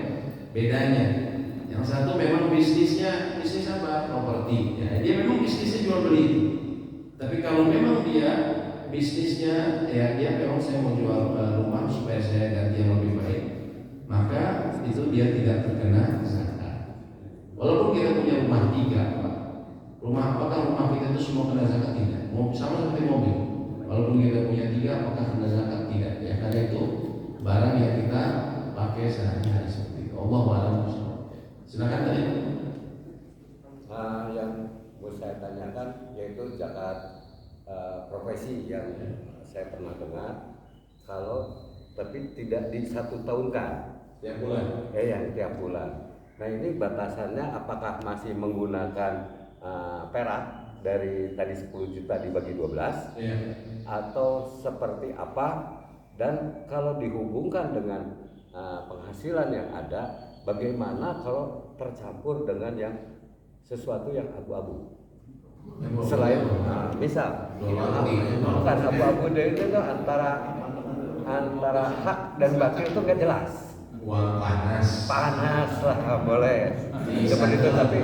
Bedanya. Yang satu memang bisnisnya bisnis apa? Properti. Ya, dia memang bisnisnya jual beli itu. Tapi kalau memang dia bisnisnya ya dia memang saya mau jual rumah supaya saya ganti yang lebih baik, maka itu dia tidak terkena zakat. Walaupun kita punya rumah 3, Pak. Apakah rumah kita itu semua kena zakat? Tidak. Sama seperti mobil. Walaupun kita punya 3, apakah kena zakat? Tidak. Ya, karena itu barang yang kita pakai sehari-hari seperti itu. Allahu a'lam. Silakan tadi. Yang mau saya tanyakan yaitu zakat profesi yang saya pernah dengar, kalau tapi tidak di 1 tahun kan? Tiap bulan. Ya, tiap bulan. Nah ini batasannya apakah masih menggunakan perak dari tadi 10 juta dibagi 12 Ya. atau seperti apa? Dan kalau dihubungkan dengan penghasilan yang ada, bagaimana kalau tercampur dengan yang sesuatu yang abu-abu? Selain misal bukan abu-abu itu antara hak dan batil itu nggak jelas. Uang panas Lah boleh seperti itu, tapi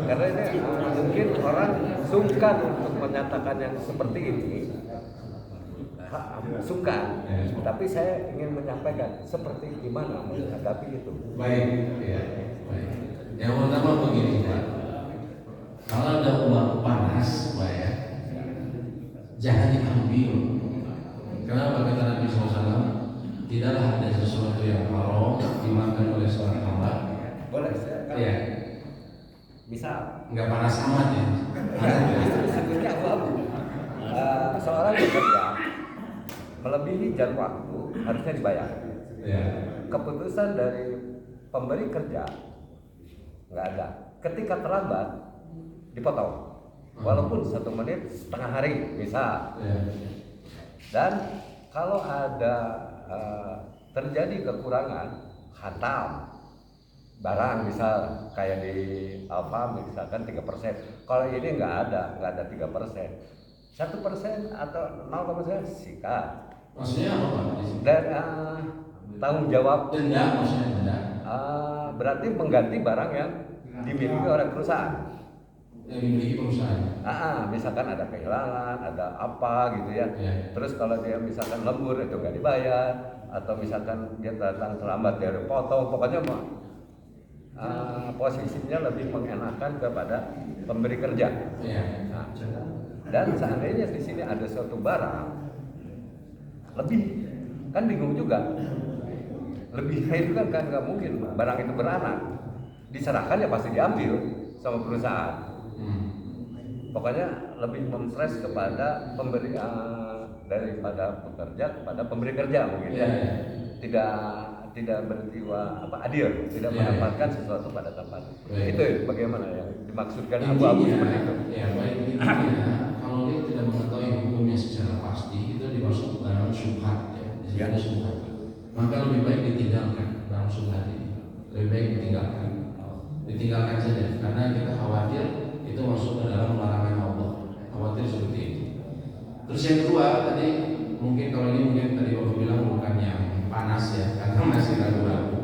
karena ini mungkin orang sungkan untuk menyatakan yang seperti ini, sungkan. Tapi saya ingin menyampaikan seperti gimana menghadapi itu. baik, ya, baik. Yang pertama begini Pak, kalau ada uang panas Pak ya, jangan diambil. Kenapa kata Nabi SAW? Tidaklah ada sesuatu yang haram dimakan oleh seorang hamba. Boleh saya kan? Iya. Misal Nggak panas amat ya. sebutnya abu-abu. Seorang bekerja melebihi jam waktu harusnya dibayar. Ya. Keputusan dari pemberi kerja nggak ada. Ketika terlambat dipotong, walaupun 1 menit setengah hari misal. Ya. Dan kalau ada terjadi kekurangan hantam barang, misal kayak di Alfa misalkan 3%, kalau ini nggak ada 3%, 1% atau 0% sikat. Maksudnya apa Pak? Dan tanggung jawab Denda, maksudnya denda. berarti mengganti barang yang dimiliki oleh perusahaan. Yang dimiliki perusahaan. Misalkan ada kehilangan, ada apa gitu ya. Ya. Terus kalau dia misalkan lembur itu nggak dibayar, atau misalkan dia datang terlambat dia potong, pokoknya posisinya lebih mengenakan kepada pemberi kerja. Ya. Nah, dan seandainya di sini ada suatu barang lebih, kan bingung juga. Lebih itu kan nggak mungkin barang itu beranak, diserahkan ya pasti diambil sama perusahaan. Pokoknya lebih memfresh kepada pemberi daripada pekerja kepada pemberi kerja mungkin ya. Tidak berjiwa adil, tidak mendapatkan sesuatu pada tempat. Itu bagaimana yang dimaksudkan abu-abu seperti itu. Ya, baik, intinya kalau dia tidak mengetahui hukumnya secara pasti, itu dimaksud barang syubhat ya. Di sini ada syubhat. Maka lebih baik ditinggalkan barang syubhat ini. Lebih baik ditinggalkan saja, karena kita khawatir itu masuk ke dalam larangan Allah. Khawatir seperti itu. Terus yang kedua tadi mungkin kalau ini mungkin tadi Bapak bilang bukan yang panas ya, karena masih ragu-ragu.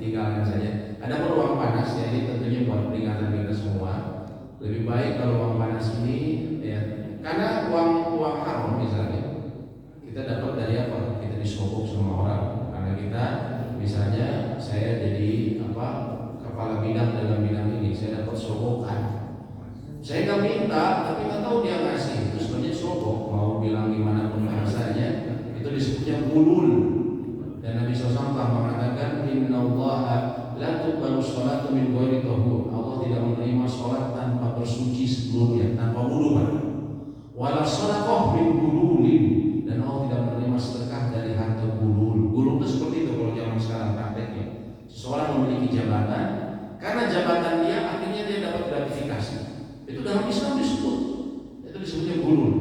tinggalkan saja. Ada pun uang panas ya, ini tentunya buat peringatan kita semua. Lebih baik kalau uang panas ini ya, karena uang haram misalnya kita dapat dari apa? Kita disogok sama orang. Karena kita misalnya saya jadi kepala bidang dalam bidang ini, saya dapat sogokan. Saya nggak minta, tapi nggak tahu dia ngasih. Itu sebenarnya sogok. Mau bilang gimana pun bahasanya, itu disebutnya gulul. Dan Nabi SAW mengatakan, Innallaha la tuqbalu sholatu min ghairi tahur. Allah tidak menerima sholat tanpa bersuci sebelumnya, tanpa wudu. Wala shadaqah min gululin. Dan Allah tidak menerima sedekah dari harta gulul. Gulul itu seperti itu kalau zaman sekarang prakteknya. Seseorang memiliki jabatan, karena jabatan dia akhirnya dia dapat gratifikasi. Itu dalam Islam disebut, itu disebutnya gulul.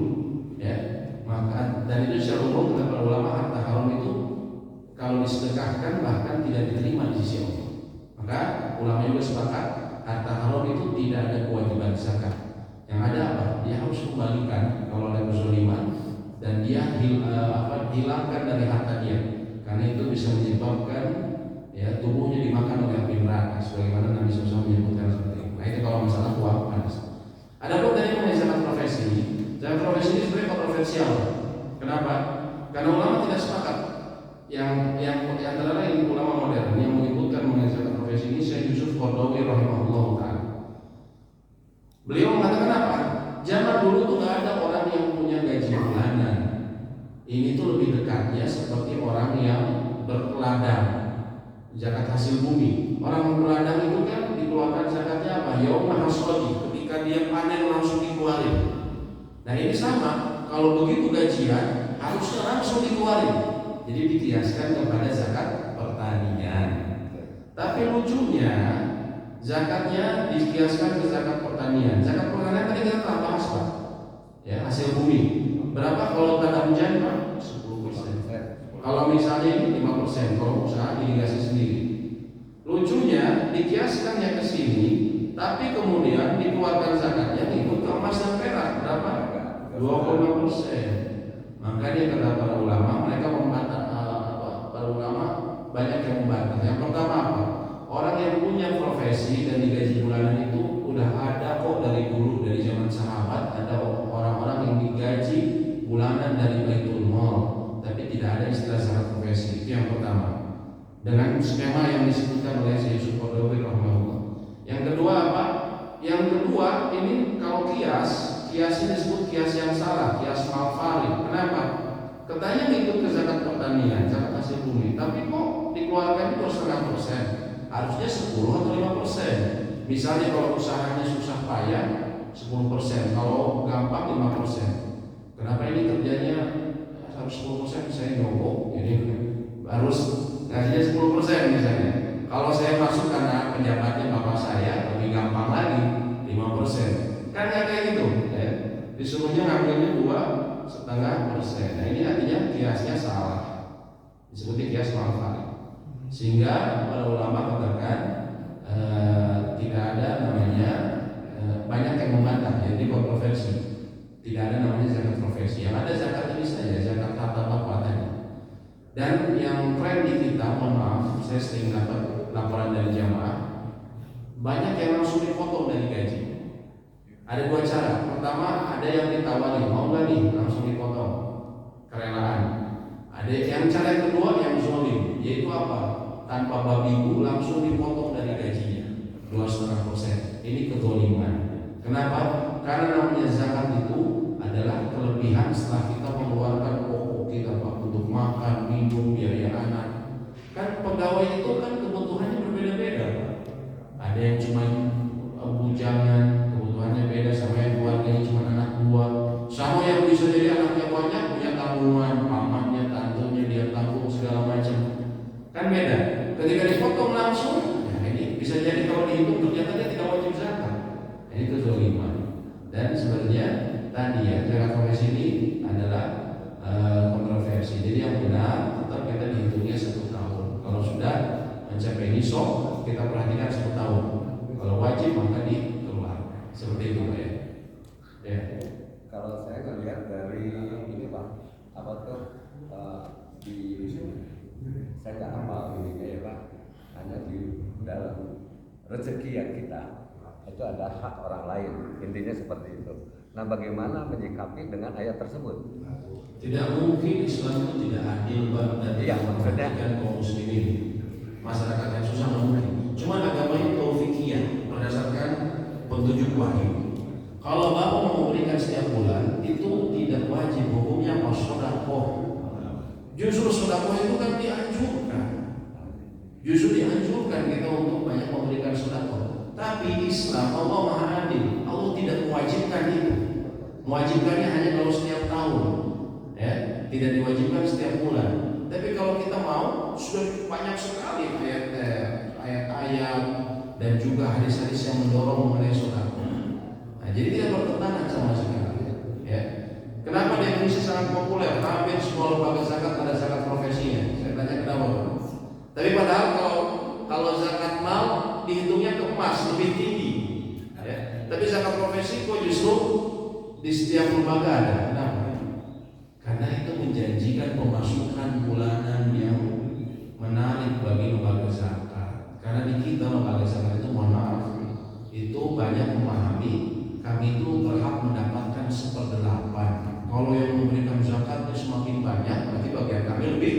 Ya, maka dan itu secara umum kata para ulama harta haram itu kalau disedekahkan bahkan tidak diterima di sisi Allah. Maka ulama juga sepakat harta haram itu tidak ada kewajiban zakat. Yang ada apa? Dia harus kembalikan kalau ada kezaliman dan dia hilangkan dari harta dia. Karena itu bisa menyebabkan ya tubuhnya dimakan oleh api neraka sebagaimana Nabi SAW menyebutkan seperti itu. Nah itu kalau masalah uang panas. Adapun tadi mengenai zakat profesi ini sebenarnya kontroversial. Kenapa? Karena ulama tidak sepakat. Yang antara lain ulama modern yang menyebutkan mengenai zakat profesi ini Syekh Yusuf Qaradawi rahimahullah taala. Beliau mengatakan apa? Zaman dulu tuh nggak ada orang yang punya gaji bulanan. Ini tuh lebih dekatnya seperti orang yang berladang, zakat hasil bumi. Orang berladang itu kan dikeluarkan zakatnya apa? Yaumul hasadi, ketika dia panen langsung dikeluarin. Nah ini sama, kalau begitu gajian harusnya langsung dikeluarin. Jadi dikiaskan kepada zakat pertanian. Tapi lucunya zakatnya dikiaskan ke zakat pertanian. Zakat pertanian tadi kita telah bahas Pak. Ya, hasil bumi. Berapa kalau tanah hujan Pak? 10%. Kalau misalnya ini 5%, kalau usaha irigasi sendiri. Lucunya dikiaskannya ke sini, tapi kemudian dikeluarkan zakatnya ikut ke emas dan perak. Berapa? 25%. Makanya kata para ulama, mereka membantah para ulama banyak yang membantah. Yang pertama apa? Orang yang punya profesi dan digaji bulanan itu udah ada kok dari dulu, dari zaman sahabat ada orang-orang yang digaji bulanan dari Baitul Mal, tapi tidak ada istilah zakat profesi. Itu yang pertama. Dengan skema yang disebutkan oleh Syekh Yusuf Qaradawi rahimahullah. Yang kedua apa? Yang kedua ini kalau kiasnya disebut kias yang salah, kias malfarid. Kenapa? Katanya ngikut ke zakat pertanian, zakat hasil bumi, tapi kok dikeluarkan itu 0,5%. Harusnya 10 atau 5%. Misalnya kalau usahanya susah payah 10%, kalau gampang 5%. Kenapa ini kerjanya harus 10%? Saya nyogok, jadi harus gajinya 10% misalnya. Kalau saya masuk karena penjabatnya bapak saya lebih gampang lagi 5%. Kan nggak kayak gitu, ya. Disuruhnya ngambilnya 2,5%. Nah ini artinya kiasnya salah, disebutnya kias malfarid. Sehingga para ulama katakan tidak ada namanya banyak yang membantah, jadi kontroversi. Tidak ada namanya zakat profesi. Yang ada zakat ini saja, zakat harta bapak tadi. Dan yang tren di kita, mohon maaf, saya sering dapat laporan dari jamaah, banyak yang langsung dipotong dari gaji. Ada dua cara. Pertama, ada yang ditawari, mau nggak nih langsung dipotong, kerelaan. Ada yang cara yang kedua yang zolim, yaitu apa? Tanpa babi bu langsung dipotong dari gajinya 2,5%. Ini kezoliman. Kenapa? Karena namanya zakat itu adalah kelebihan setelah kita mengeluarkan pokok kita Pak, untuk makan, minum, biaya anak. Kan pegawai itu kan kebutuhannya berbeda-beda Pak. Ada yang cuma bujangan, kebutuhannya beda sama yang keluarganya cuma anak buah. Sama yang bisa jadi anaknya banyak, punya tanggungan, pamannya, tantenya dia tanggung segala macam. Kan beda. Ketika dipotong langsung, ya ini bisa jadi kalau dihitung ternyata dia tidak wajib zakat. Ini kezaliman. Dan sebenarnya tadi ya zakat profesi ini adalah kontroversi. Jadi yang benar tetap kita dihitungnya 1 tahun. Kalau sudah mencapai nisab kita perhatikan 1 tahun. Kalau wajib maka dikeluarkan. Seperti itu ya. Ya. Kalau saya melihat dari ini Pak, apa tuh di saya nggak hafal ini ya Pak, hanya di rezeki yang kita itu adalah hak orang lain, intinya seperti itu. Nah, bagaimana menyikapi dengan ayat tersebut? Tidak mungkin Islam itu tidak adil dan tidak memperhatikan kaum muslimin, masyarakat yang susah, mungkin. Cuma agama ini taufikiyah berdasarkan petunjuk wahyu. Kalau bapak mau memberikan setiap bulan itu tidak wajib, hukumnya sedekah. Justru sedekah itu kan dianjurkan. Justru dianjurkan kita untuk banyak memberikan sedekah. Tapi Islam, Allah Maha Adil. Allah tidak mewajibkan itu. Mewajibkannya hanya kalau setiap tahun, ya, tidak diwajibkan setiap bulan. Tapi kalau kita mau, sudah banyak sekali ayat-ayat dan juga hadis-hadis yang mendorong mengenai sedekah. Nah, jadi tidak bertentangan sama sekali. Ya. Kenapa di Indonesia sangat populer? Hampir semua lembaga zakat ada zakat profesinya. Saya tanya kenapa? Tapi padahal kalau zakat mal dihitungnya ke emas lebih tinggi. Ya. Tapi zakat profesi kok justru di setiap lembaga ada. Kenapa? Karena itu menjanjikan pemasukan bulanan yang menarik bagi lembaga zakat. Karena di kita lembaga zakat itu, mohon maaf, itu banyak memahami kami itu berhak mendapatkan 1/8. Kalau yang memberikan zakat itu semakin banyak, berarti bagian kami lebih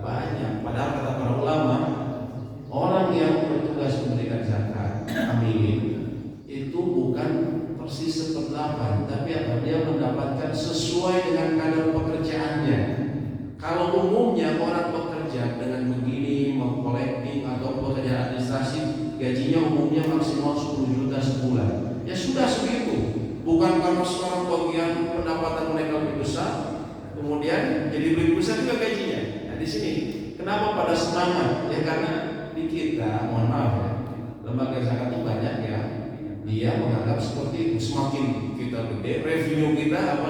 banyak. Padahal kata para ulama, orang yang bertugas memberikan zakat, amilin, itu bukan persis 1/8, tapi apa? Dia mendapatkan sesuai dengan kadar pekerjaannya. Kalau umumnya orang bekerja dengan begini, mau collecting atau pekerjaan administrasi, gajinya umumnya maksimal 10 juta sebulan. Ya sudah segitu. Bukan karena sekarang bagian pendapatan mereka lebih besar, kemudian jadi lebih besar juga gajinya. Nah di sini kenapa pada semangat? Ya karena di kita, mohon maaf ya, lembaga zakat itu banyak ya, dia menganggap seperti itu. Semakin kita gede, revenue kita,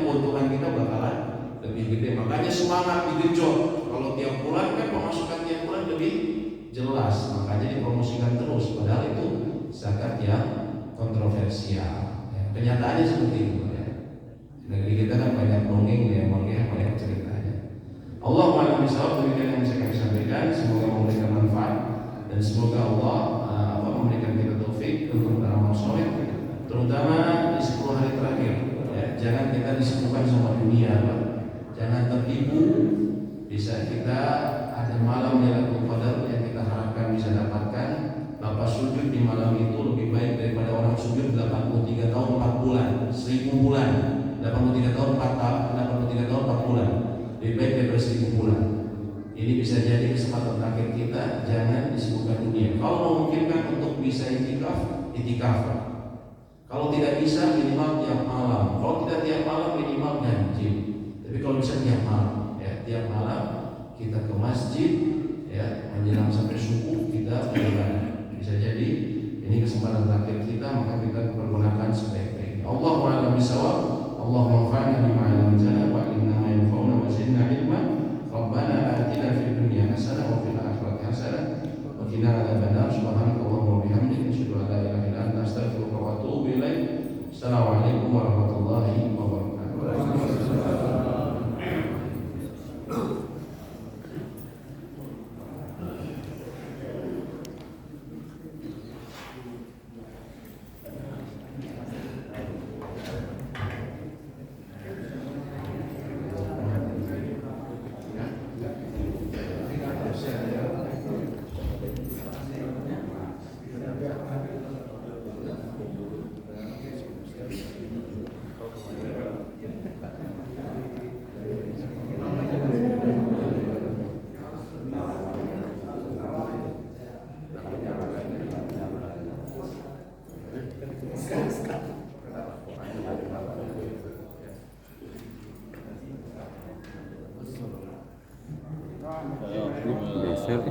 keuntungan kita bakalan lebih gede. Makanya semangat digenjot. Kalau tiap bulan kan pemasukan tiap bulan lebih jelas, makanya dipromosikan terus. Padahal itu zakat yang kontroversial. Ya, kenyataannya seperti itu. Ya. Negeri kita kan banyak dongeng ya, makanya banyak ceritanya. Allah Maha Besar, demikian yang saya sampaikan. Semoga memberikan manfaat dan semoga Allah memberikan kita taufik untuk beramal soleh, terutama di 10 hari terakhir. Ya, jangan kita disibukkan sama dunia, Pak. Jangan tertipu. Bisa kita ada malam Lailatul Qadar yang kita harapkan bisa dapatkan. Bapak sujud di malam itu lebih baik daripada orang sujud 83 tahun 4 bulan, 1000 bulan. 83 tahun 4 tahun, 83 tahun 4 bulan. Lebih baik daripada 1000 bulan. Ini bisa jadi kesempatan terakhir kita. Jangan disibukkan dunia. Kalau memungkinkan untuk bisa itikaf. Kalau tidak bisa minimal tiap malam. Kalau tidak tiap malam minimal ganjil. Tapi kalau bisa tiap malam, ya tiap malam kita ke masjid, ya menjelang sampai subuh kita beribadah. Bisa jadi ini kesempatan terakhir kita, maka kita pergunakan sebaik-baiknya. Allahu a'lam bishawab. Allahumma anfa'na bima 'allamtana wa 'allimna ma yanfa'una wa zidna 'ilma. Rabbana atina fid dunya hasanah wa fil akhirati hasanah wa qina adzabannar. Subhanakallahumma wa bihamdika asyhadu an la ilaha illa anta astaghfiruka wa atubu ilaik. Assalamualaikum warahmatullahi wabarakatuh. Geser.